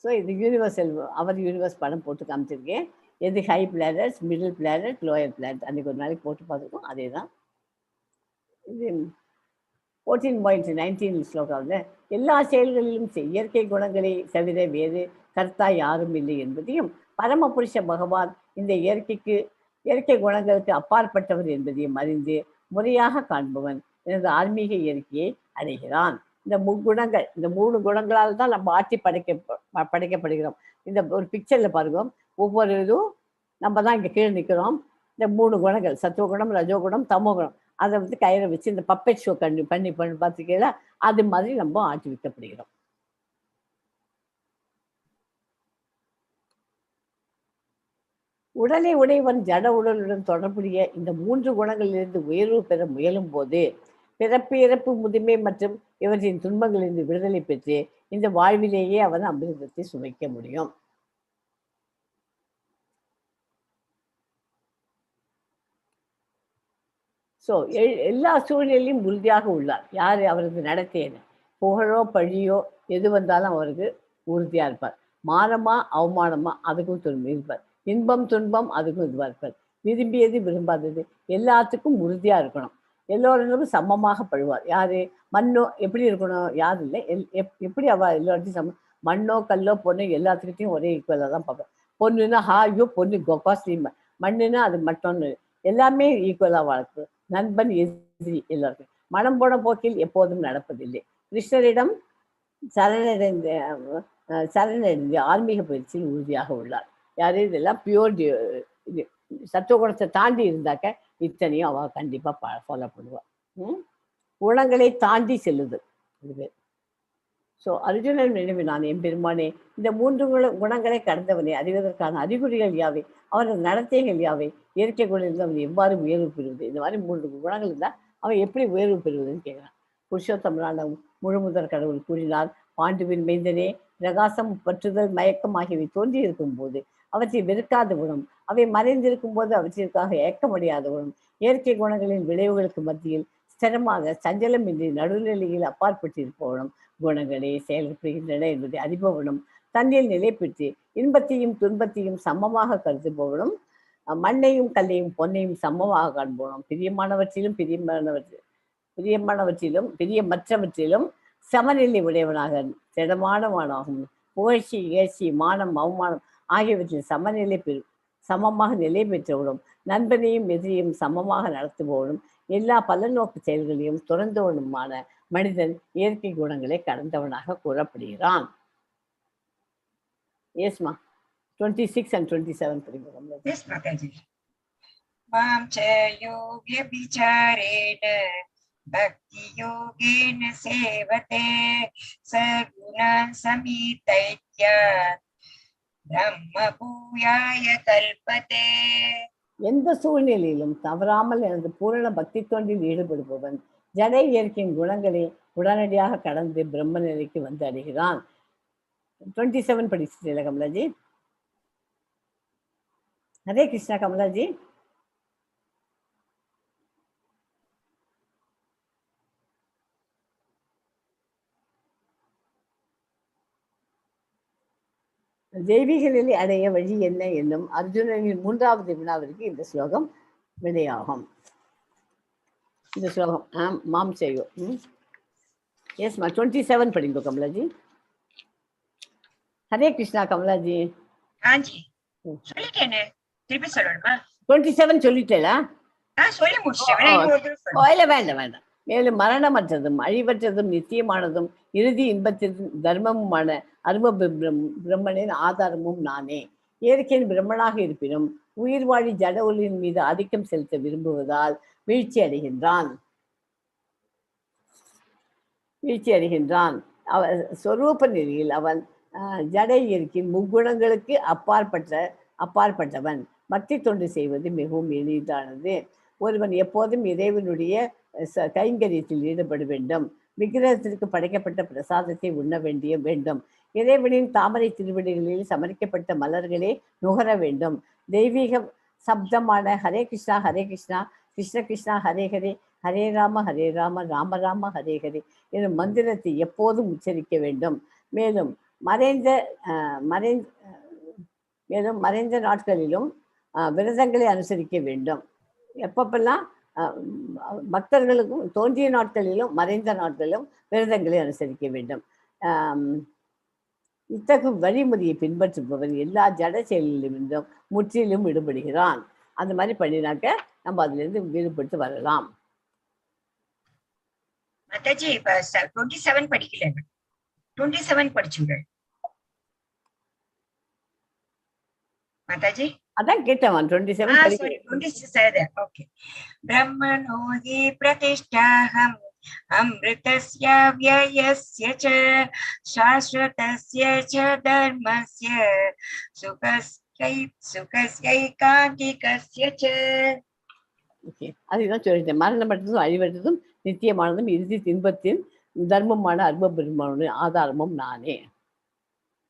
Speaker 1: ஸோ இது யூனிவர்சல், அவர் யூனிவர்ஸ் படம் போட்டு காமிச்சிருக்கேன். எது high planets, middle planet, lower planet, அன்றைக்கி ஒரு நாளைக்கு போட்டு பார்த்துருக்கோம். அதே தான் இது 14.19 ஸ்லோகாவில் எல்லா செயல்களிலும் இயற்கை குணங்களை தவிர வேறு கர்த்தா யாரும் இல்லை என்பதையும் பரமபுருஷ பகவான் இந்த இயற்கை குணங்களுக்கு அப்பாற்பட்டவர் என்பதையும் அறிந்து முறையாக காண்பவன் எனது ஆன்மீக இயற்கையை அடைகிறான். இந்த முக்குணங்கள், இந்த 3 குணங்களால் தான் நம்ம ஆட்சி படைக்கப்படுகிறோம். இந்த ஒரு பிக்சரில் பாருங்க, ஒவ்வொரு இதுவும் நம்ம தான் இங்கே கீழே நிற்கிறோம். இந்த 3 குணங்கள், சத்துவகுணம், ரஜோகுணம், தமோகுணம், அதை கயிறை வச்சு இந்த பப்பெட் ஷோ பண்ணி பார்த்துக்கீங்களா, அது மாதிரி நம்ம ஆட்சி வைக்கப்படுகிறோம். உடலை உடையவன் ஜட உடலுடன் தொடர்புடைய இந்த 3 குணங்களிலிருந்து உயர்வு பெற முயலும் போது பிறப்பு, இறப்பு, முதுமை மற்றும் இவற்றின் துன்பங்களிலிருந்து விடுதலை பெற்று இந்த வாழ்விலேயே அவன் அமிர்தத்தை சுவைக்க முடியும். ஸோ எல்லா சூழ்நிலையும் உறுதியாக உள்ளார். யார்? அவரது நடத்தையின புகழோ பழியோ எது வந்தாலும் அவருக்கு உறுதியாக இருப்பார். மானமா அவமானமா அதுக்கும் இருப்பார். இன்பம் துன்பம் அதுக்கும் இதுவாக இருப்பார். விரும்பியது விரும்பாதது எல்லாத்துக்கும் உறுதியாக இருக்கணும். எல்லோரும் சமமாக பழுவார். யாரு? மண்ணோ எப்படி இருக்கணும்? யாரும் இல்லை, எப்படி எல்லோருத்தையும் மண்ணோ கல்லோ பொண்ணு எல்லாத்துக்கிட்டையும் ஒரே ஈக்குவலாக தான் பார்ப்பேன். பொண்ணுன்னா ஐயோ பொண்ணு காஸ்ட்லி, மண்ணுன்னா அது மட்டோன்னு எல்லாமே ஈக்குவலாக வளர்க்கு. நண்பன் எதிரி எல்லாருக்கும். மனம் போன போக்கில் எப்போதும் நடப்பதில்லை. கிருஷ்ணரிடம் சரணடைந்து ஆன்மீக பயிற்சியில் உறுதியாக உள்ளார். யாரு? இதெல்லாம் பியூர் இது சத்துவகுணத்தை தாண்டி இருந்தாக்க இத்தனையும் அவ கண்டிப்பா ஃபாலோ பண்ணுவாள். குணங்களை தாண்டி செல்லுது இது. ஸோ அர்ஜுனன் நினைவினான், எம்பெருமானே இந்த 3 குணங்களை கடந்தவனை அறிவதற்கான அறிகுறிகள் யாவை? அவரது நடத்தைகள் யாவை? இயற்கை குணத்தில் அவன் எவ்வாறு உயர்வு பெறுவது? இந்த மாதிரி 3 குணங்கள் இருந்தால் அவன் எப்படி உயர்வு பெறுவதுன்னு கேட்குறான். புருஷோத்தமனான முழுமுதற் கடவுள் கூறினார், பாண்டுவின் மைந்தனே, பிரகாசம், பற்றுதல், மயக்கம் ஆகியவை தோன்றி இருக்கும் போது அவற்றை வெறுக்காத குணம், அவை மறைந்திருக்கும் போது அவற்றிற்காக ஏக்கமடையாத குணம், இயற்கை குணங்களின் விளைவுகளுக்கு மத்தியில் ஸ்திரமாக சஞ்சலமின்றி நடுநிலையில் அப்பாற்பட்டிருப்பவனும் குணங்களே செயல்படுகின்றன என்பதை அறிபவனும் தன்னில் நிலை பெற்று இன்பத்தையும் துன்பத்தையும் சமமாக கருதுபவனும் மண்ணையும் கல்லையும் பொன்னையும் சமமாக காண்பவனும் பிரியமற்றவற்றிலும் சமநிலை உடையவனாக திடமானவனாகும். புகழ்ச்சி, இகழ்ச்சி, மானம், அவமானம் ஆகியவற்றில் சமமாக நிலை பெற்றவனும் நண்பனையும் எதிரியும் சமமாக நடத்துபவனும் எல்லா பலநோக்கு செயல்களையும் துறந்தவனுமான மனிதன் இயற்கை குணங்களை கடந்தவனாக கூறப்படுகிறான். எஸ்மா 26 and 27 படிக்கிறோம்.
Speaker 2: எஸ் மாதாஜி. மாம் ச யோக்ய விசாரேன பக்தி யோகேன சேவதே சகுண சமீதைத்ய பிரம்ம பூயாய கல்பதே.
Speaker 1: எந்த சூழ்நிலையிலும் தவறாமல் எனது பூரண பக்தி தொண்டில் ஈடுபடுபவன் ஜடை இயற்கையின் குணங்களை உடனடியாக கடந்து பிரம்ம நிலைக்கு வந்து அடைகிறான். 27 படிச்சுட்டீங்களா கமலாஜி? ஹரே கிருஷ்ணா கமலாஜி. தெய்வீக நிலை அடைய வழி என்ன என்னும் அர்ஜுனனின் 3வது வினாவிற்கு இந்த ஸ்லோகம் விடையாகும். இந்த ஸ்லோகம் மாம் செய்யோ. எஸ்மா 27 படிங்க கமலாஜி. ஹரே கிருஷ்ணா கமலாஜி.
Speaker 2: ஆஞ்சி சொல்லிட்டேனே, திருப்பி சொல்லணுமா?
Speaker 1: 27 சொல்லிட்டேலா?
Speaker 2: சொல்லி முடிச்சிட்டேன்.
Speaker 1: வேண்டாம். மேலும் மரணமற்றதும் அழிவற்றதும் நித்தியமானதும் இறுதி இன்பத்திற்கும் தர்மமுமான அரும பிரம்மனின் ஆதாரமும் நானே. இயற்கையின் பிரம்மனாக இருப்பினும் உயிர் வாழி ஜட ஒளியின் மீது ஆதிக்கம் செலுத்த விரும்புவதால் வீழ்ச்சி அடைகின்றான். அவன் சொரூப நிலையில் அவன் ஜட இயற்கையின் முக்குணங்களுக்கு அப்பாற்பட்டவன். பக்தி தொண்டு செய்வது மிகவும் எளிதானது. ஒருவன் எப்போதும் இறைவனுடைய கைங்கரியத்தில் ஈடுபட வேண்டும். விக்கிரகத்திற்கு படைக்கப்பட்ட பிரசாதத்தை உண்ண வேண்டும். இறைவனின் தாமரை திருவடிகளில் சமரிக்கப்பட்ட மலர்களே நுகர வேண்டும். தெய்வீக சப்தமான ஹரே கிருஷ்ணா ஹரே கிருஷ்ணா கிருஷ்ண கிருஷ்ணா ஹரே ஹரே ஹரே ராம ராம ராம ஹரே ஹரே எனும் மந்திரத்தை எப்போதும் உச்சரிக்க வேண்டும். மேலும் மறைந்த நாட்களிலும் விரதங்களை அனுசரிக்க வேண்டும். எப்பப்பெல்லாம் பக்தர்களுக்கும் தோன்றிய நாட்களிலும் மறைந்த நாட்களிலும் விரதங்களை அனுசரிக்க வேண்டும். இத்தகைய வழிமுறையை பின்பற்றுபவர் எல்லா ஜட செயலிலிருந்தும் முற்றிலும் விடுபடுகிறான். அந்த மாதிரி பண்ணினாக்க நம்ம அதுல இருந்து விடுபட்டு வரலாம்.
Speaker 2: மாதாஜி இப்ப 27 படிக்கல, 27 படிச்சுங்க மாதாஜி.
Speaker 1: அதான் கேட்டவன் 27.
Speaker 2: ஓகே. பிரம்மணோதி பிரதிஷ்டாஹம் அம்ருதஸ்ய வ்யயஸ்ய ச சாஸ்வதஸ்ய ச தர்மஸ்ய சுகஸ்யைகாந்திகஸ்ய ச.
Speaker 1: ஓகே, அதுதான் சொல்லிட்டேன். மரணமற்றதும் அழிவற்றதும் நித்தியமானதும் இறுதி தின்பத்தின் தர்மமான அர்ம பெருமான ஆதாரமும் நானே.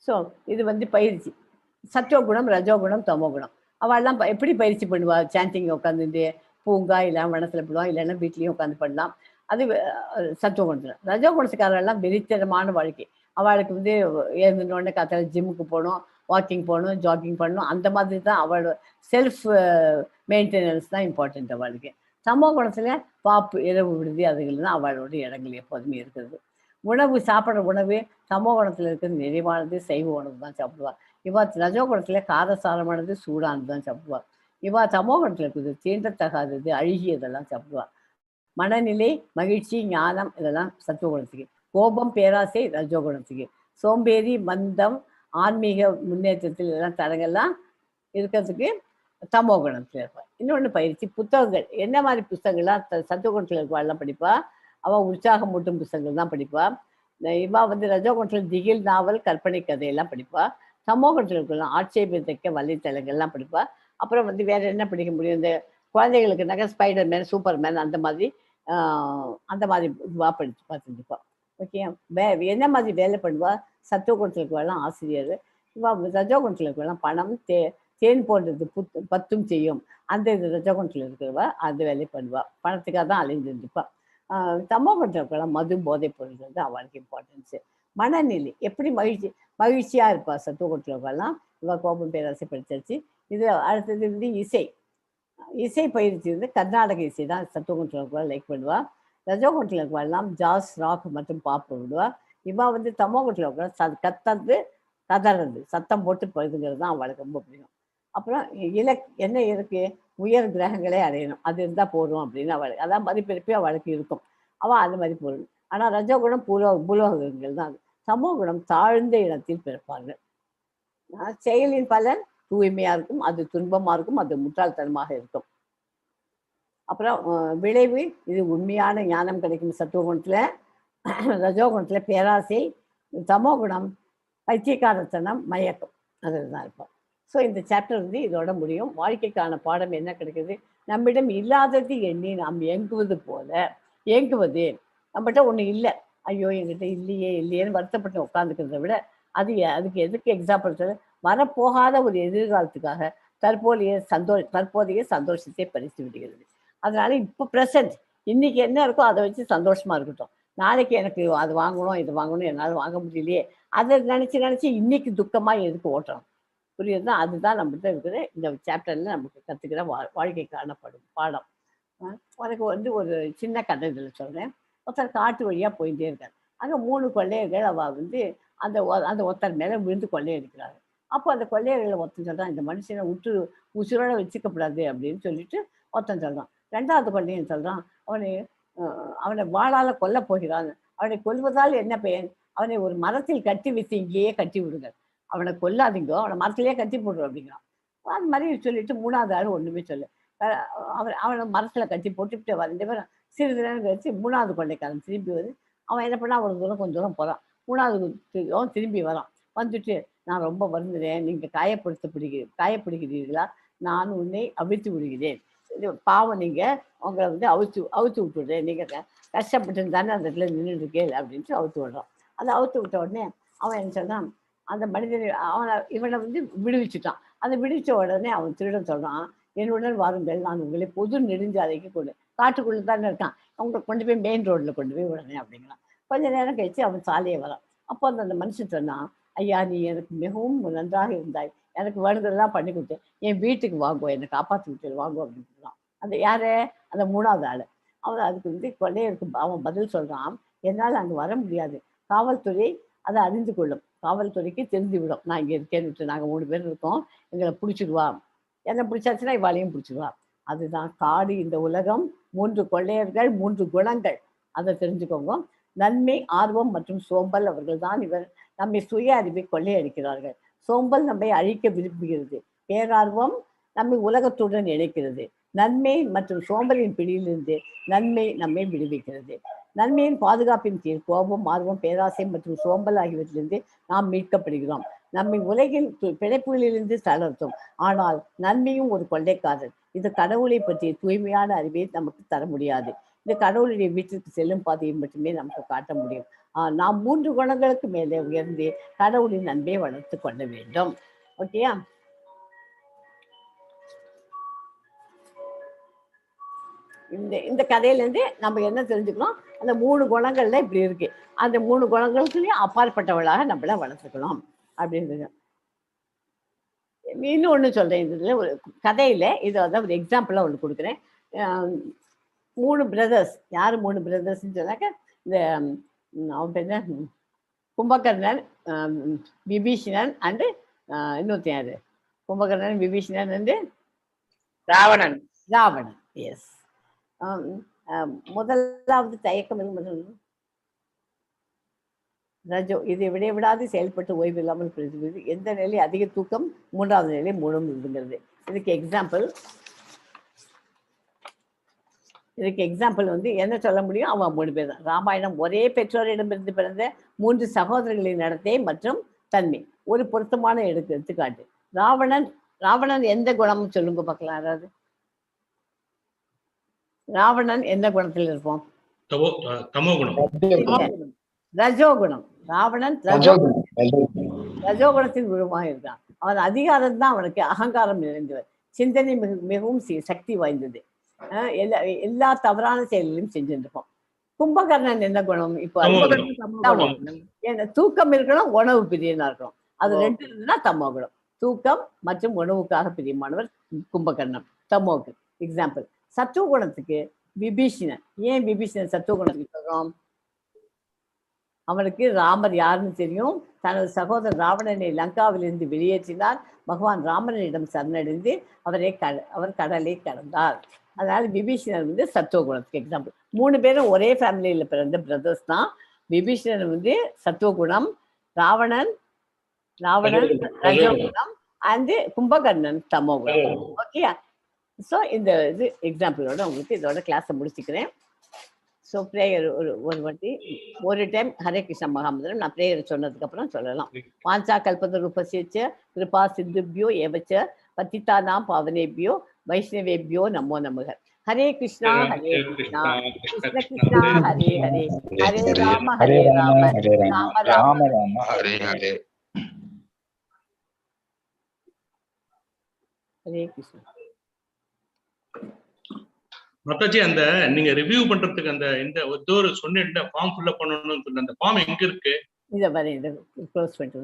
Speaker 1: ஸோ இது பயிற்சி. சத்துவகுணம், ரஜோகுணம், தமோகுணம். அவள்லாம் எப்படி பயிற்சி பண்ணுவா? சாண்டிங் உட்காந்துட்டு பூங்கா இல்லை வனத்தில் போடுவான், இல்லைன்னா வீட்லேயும் உட்காந்து பண்ணலாம். அது சத்துவகுணத்தில். ரஜோகுணத்துக்காரெல்லாம் வெறித்தனமான வாழ்க்கை. அவளுக்கு எழுந்தோடனே காத்தால ஜிம்முக்கு போகணும், வாக்கிங் போகணும், ஜாக்கிங் பண்ணணும். அந்த மாதிரி தான் அவளோட செல்ஃப் மெயின்டெனன்ஸ் தான் இம்பார்ட்டன்ட் அவளுக்கு. சமோகுணத்தில் பாப்பு, இரவு விடுதி, அதுகள் தான் அவளோட இடங்கள் எப்போதுமே இருக்கிறது. உணவு, சாப்பிட்ற உணவு சமோகுணத்தில் இருக்கிறது நிறைவானது சைவ உணவு தான் சாப்பிடுவாள். இவா ரஜோகுணத்தில் காரசாரமானது சூடானது தான் சாப்பிடுவாள். இவா தமோகுணத்தில் இருக்குது தீண்டத்தகாதது அழுகியதெல்லாம் சாப்பிடுவாள். மனநிலை, மகிழ்ச்சி, ஞானம் இதெல்லாம் சத்துவகுணத்துக்கு. கோபம், பேராசை ரஜோகுணத்துக்கு. சோம்பேறி, மந்தம், ஆன்மீக முன்னேற்றத்தில் இதெல்லாம் தரங்கள்லாம் இருக்கிறதுக்கு தமோகுணத்தில் இருப்பாள். இன்னொன்று பயிற்சி. புத்தகங்கள் என்ன மாதிரி புத்தகங்கள்லாம் சத்துவகுணத்தில் இருப்பாள்லாம் படிப்பா. அவள் உற்சாகம் மூட்டும் புத்தகங்கள் தான் படிப்பா. இவா ரஜோகுணத்தில் திகில், நாவல், கற்பனை கதையெல்லாம் படிப்பா. சமோகத்தில் இருக்கலாம் ஆட்சேபத்தக்க வலைத்தளங்கள்லாம் படிப்பா. அப்புறம் வேற என்ன படிக்க முடியும்? இந்த குழந்தைகளுக்கு ஸ்பைடர் மேன், சூப்பர் மேன் அந்த மாதிரி இதுவாக படித்து பார்த்துருப்பா. ஓகே, என்ன மாதிரி வேலை பண்ணுவா? சத்துவகுணத்தில் இருக்கவெல்லாம் ஆசிரியர். இவா ரஜோகுணத்தில் இருக்கவெல்லாம் பணம், தேன் போன்றது பத்தும் செய்யும். அந்த இது ரஜோகுணத்தில் இருக்கிறவா அந்த வேலையை பண்ணுவா. பணத்துக்காக தான் அலைஞ்சிருந்துப்பா. தமோகுணத்தில் இருக்கவெல்லாம் மது, போதைப் பொருள்கள் தான் அவளுக்கு இம்பார்ட்டன்ஸு. மனநிலை எப்படி மகிழ்ச்சியாக இருப்பா சத்துவகுணத்தில் இருக்கவெல்லாம். இவா கோபம், பேராசை படிச்சாச்சு. இது அடுத்தது இசை பயிற்சி கர்நாடக இசை தான் சத்துவகுணத்தில் இருக்கவா லைக் பண்ணுவா. ரஜோகுணத்தில் இருக்கவெல்லாம் ஜாஸ், ராக் மற்றும் பாப் விடுவா. இவா தமோகுணத்தில் இருக்கவா கதறது, சத்தம் போட்டு பழுதுங்கிறது தான் அவளுக்கு ரொம்ப பிடிக்கும். அப்புறம் என்ன இருக்கு? உயர் கிரகங்களே அடையணும், அது இருந்தால் போதும் அப்படின்னு அவளுக்கு அதான் மதிப்பிறப்பே அவளுக்கு இருக்கும். அவள் அந்த மாதிரி போகணும். ஆனால் ரஜோகுணம் பூலோகங்கள் தான். சமோகுணம் தாழ்ந்த இடத்தில் பிறப்பார்கள். செயலின் பலன் தூய்மையாக இருக்கும், அது துன்பமாக இருக்கும், அது முட்டாள்தனமாக இருக்கும். அப்புறம் விளைவு, இது உண்மையான ஞானம் கிடைக்கும் சத்துவகுணத்தில். ரஜோகுணத்தில் பேராசை, தமோகுணம் பைத்தியக்காரத்தனம், மயக்கம், அதில் தான் இருப்போம். ஸோ இந்த சாப்டர் இதோட முடியும். வாழ்க்கைக்கான பாடம் என்ன கிடைக்குது? நம்மிடம் இல்லாதது எண்ணி நாம் ஏங்குவது. நம்மகிட்ட ஒன்று இல்லை, ஐயோ என்கிட்ட இல்லையேன்னு வருத்தப்பட்டு உட்காந்துக்கிறத விட அதுக்கு எதுக்கு எக்ஸாம்பிள் சொல்ல, வரப்போகாத ஒரு எதிர்காலத்துக்காக தற்போதைய சந்தோஷத்தை பறித்து விடுகிறது. அதனால இப்போ ப்ரெசன்ட், இன்னைக்கு என்ன இருக்கோ அதை வச்சு சந்தோஷமா இருக்கட்டும். நாளைக்கு எனக்கு அது வாங்கணும், இது வாங்கணும், என்னால் வாங்க முடியலையே, அதை நினச்சி இன்னைக்கு துக்கமாக எதுக்கு ஓட்டுறோம்? புரியுது? அதுதான் நம்மகிட்ட இருக்கிற இந்த சாப்டரில் நமக்கு கற்றுக்கிற வாழ்க்கைக்கான பாடம். உனக்கு ஒரு சின்ன கதை இதில் சொல்கிறேன். ஒருத்தர் காட்டு வழியாக போயிட்டே இருக்காரு. அங்கே 3 கொள்ளையர்கள் அவள் அந்த ஒருத்தர் மேலே விழுந்து கொள்ளையடிக்கிறாங்க. அப்போ அந்த கொள்ளையர்களை ஒருத்தன் சொல்கிறான், இந்த மனுஷனை உசுரோட வச்சுக்கப்படாது அப்படின்னு சொல்லிட்டு ஒருத்தன் சொல்கிறான். 2வது கொள்ளையன் சொல்கிறான், அவனை வாளால் கொல்ல போகிறான், அவனை கொல்வதால் என்ன பயன்? அவனை ஒரு மரத்தில் கட்டி வைத்து இங்கேயே கட்டி விடுங்க, அவனை கொல்லாதீங்கோ, அவனை மரத்திலேயே கட்டி போடுறோம் அப்படிங்கிறான். அது மாதிரி சொல்லிட்டு 3வது ஆள் ஒன்றுமே சொல்லு. அவனை மரத்தில் கட்டி போட்டுவிட்டு ரெண்டு பேரும் சிறிது நேரம் கழிச்சு 3வது கொள்ளைக்காரன் திரும்பி அவன் என்ன பண்ணா, அவ்வளோ தூரம் கொஞ்சம் தூரம் போகிறான். 3வது திரும்பி வரான். வந்துட்டு, நான் ரொம்ப வருந்துறேன், நீங்கள் காயப்படுகிறீர்களா? நான் உன்னை அவிழ்த்து விடுகிறேன். பாவம் நீங்கள் உங்களை வந்து அவுத்து விட்டுடுறேன், நீங்கள் கஷ்டப்பட்டு தானே அந்த இடத்துல நின்றுட்டு இருக்கேன் அப்படின்ட்டு அவுத்து விடுறான். அதை அவுத்து விட்ட உடனே அவன் என்ன சொன்னான், அந்த மனிதனை இவனை வந்து விடுவிச்சுட்டான். அதை விடுவிச்ச உடனே அவன் திருடன் சொல்கிறான், என்னுடன் வாருங்கள், நான் உங்களை பொது நெடுஞ்சாலைக்கு காட்டுக்குள்ளே தானே இருக்கான், அவங்களை கொண்டு போய் மெயின் ரோட்டில் கொண்டு போய் விடனே அப்படிங்கிறான். கொஞ்ச நேரம் கழிச்சு அவன் சாலையை வரான். அப்போ அந்த மனுஷன் சொன்னான், ஐயா நீ எனக்கு மிகவும் நன்றாக இருந்தாய், எனக்கு வேணுங்கிறதெல்லாம் பண்ணி கொடுத்தேன், என் வீட்டுக்கு வாங்குவோம், என்னை காப்பாற்றி விட்டு வாங்குவோம் அப்படின்னு சொல்கிறான். அந்த யாரு, அந்த 3வது ஆள். அவன் அதுக்கு வந்து கொள்ளையருக்கு அவன் பதில் சொல்கிறான், என்னால் அங்கே வர முடியாது, காவல்துறை அதை அறிந்து கொள்ளும், காவல்துறைக்கு தெரிஞ்சு விடும் நான் இங்கே இருக்கேன்னு, நாங்கள் 3 பேர் இருக்கோம், எங்களை பிடிச்சிடுவா, என்னை பிடிச்சாச்சுன்னா இவாளையும் பிடிச்சிடுவா. அதுதான் காடு, இந்த உலகம், 3 கொள்ளையர்கள், 3 குணங்கள், அதை தெரிஞ்சுக்கோங்க. நன்மை, ஆர்வம் மற்றும் சோம்பல் அவர்கள் தான் நம்மை சுய அறிவை கொள்ளையடிக்கிறார்கள். சோம்பல் நம்மை அழிக்க விரும்புகிறது, பேரார்வம் நம்மை உலகத்துடன் இணைக்கிறது, நன்மை மற்றும் சோம்பலின் பிடியிலிருந்து நன்மை நம்மை விடுவிக்கிறது. நன்மையின் பாதுகாப்பின் கீழ் கோபம், ஆர்வம், பேராசை மற்றும் சோம்பல் ஆகியவற்றிலிருந்து நாம் மீட்கப்படுகிறோம். நம்மை உலகில் பிழைப்புகளிலிருந்து தளர்த்தும். ஆனால் நன்மையும் ஒரு கொள்ளைக்காரர். இது கடவுளை பற்றிய தூய்மையான அறிவை நமக்கு தர முடியாது. இந்த கடவுளுடைய வீட்டிற்கு செல்லும் பாதையை மட்டுமே நமக்கு காட்ட முடியும். நாம் 3 குணங்களுக்கு மேலே உயர்ந்து கடவுளின் அன்பை வளர்த்து கொள்ள வேண்டும். ஓகேயா? இந்த கதையிலேருந்து நம்ம என்ன தெரிஞ்சுக்கணும், அந்த 3 குணங்கள்ல இப்படி இருக்கு, அந்த 3 குணங்களுக்குள்ளேயும் அப்பாற்பட்டவளாக நம்மள வளர்த்துக்கணும் அப்படின்றது. இன்னொன்று சொல்றேன், இதுல ஒரு கதையில இதை வந்து ஒரு எக்ஸாம்பிளா ஒன்று கொடுக்குறேன். 3 பிரதர்ஸ். யார் 3 பிரதர்ஸ்ன்னு சொன்னாக்க, இந்த அவன் பேர் கும்பகர்ணன், விபீஷணன் அண்டு இன்னொருத்தன் யாரு, கும்பகர்ணன், விபீஷணன் அண்டு
Speaker 3: ராவணன்.
Speaker 1: எஸ். முதலாவது தயக்கம் இருக்கு, ரஜோ, இதை விடாது செயல்பட்டு ஓய்வு இல்லாமல் பிரதிபலிது. எந்த நிலை அதிக தூக்கம், 3வது நிலை மூலம் இருந்துங்கிறது. இதுக்கு எக்ஸாம்பிள் வந்து என்ன சொல்ல முடியும், அவன் 3 பேர் தான். ராமாயணம் ஒரே பெற்றோரிடமிருந்து பிறந்த 3 சகோதரர்களின் நடத்தை மற்றும் தன்மை ஒரு பொருத்தமான எடுத்துக்காட்டு. ராவணன் எந்த குணம்னு சொல்லுங்க பார்க்கலாம் யாராவது. ராவணன் எந்த குணத்தில் இருப்போம்? ரஜோகுணம். ராவணன் ரஜோகுணத்தின் உருவமாக இருக்கான். அவன் அதிகாரம் தான் அவனுக்கு அகங்காரம் நிறைந்தவர். சிந்தனை மிகவும் சக்தி வாய்ந்தது. எல்லா தவறான செயல்களையும் செஞ்சுருப்போம். கும்பகர்ணன் என்ன குணம்? இப்போ தூக்கம் இருக்கணும், உணவு பிரியனா இருக்கணும். அது 2 இருந்ததுன்னா தமோ குணம். தூக்கம் மற்றும் உணவுக்காக பிரியமானவர் கும்பகர்ணன், தமோக்கு எக்ஸாம்பிள். சத்துவ குணத்துக்கு விபீஷணன். ஏன் விபீஷணன் சத்துவ குணத்துக்கு சொல்றோம்? அவனுக்கு ராமர் யாருன்னு தெரியும். தனது சகோதரர் ராவணனை லங்காவிலிருந்து வெளியேற்றினார். பகவான் ராமனிடம் சரணடைந்து அவர் கடலை கடந்தார். அதனால விபீஷணன் வந்து சத்துவ குணத்துக்கு எக்ஸாம்பிள். 3 பேரும் ஒரே ஃபேமிலியில பிறந்த பிரதர்ஸ் தான். விபீஷணன் வந்து சத்துவ குணம், ராவணன் ரஜோகுணம் அண்ட் கும்பகர்ணன் தமோ குணம். ஓகே, ஸோ இந்த இது எக்ஸாம்பிளோட உங்களுக்கு இதோட கிளாஸை முடிச்சுக்கிறேன். ஸோ ப்ரேயர் ஒரு வாட்டி ஒரு டைம் ஹரே கிருஷ்ண மகாமந்திரம் நான் ப்ரேயர் சொன்னதுக்கப்புறம் சொல்லலாம். வாஞ்சா கல்பத ரூபசிச்ச கிருபா சிந்துபியோ ஏவச்ச பத்திதானாம் பாவனேபியோ வைஷ்ணவேபியோ நமோ நமக. ஹரே கிருஷ்ணா கிருஷ்ண கிருஷ்ணா ஹரே ஹரே, ஹரே ராம ராம ராம ஹரே ஹரே. ஹரே கிருஷ்ணா.
Speaker 4: மத்தாஜி, அந்த நீங்க ரிவ்யூ பண்றதுக்கு அந்த இந்த ஒரு சொன்ன ஃபார்ம் ஃபில் பண்ணணும்னு சொன்ன அந்த ஃபார்ம் எங்க இருக்கு?
Speaker 1: இத பாரு, இத க்ளோஸ் பண்ணிட்டு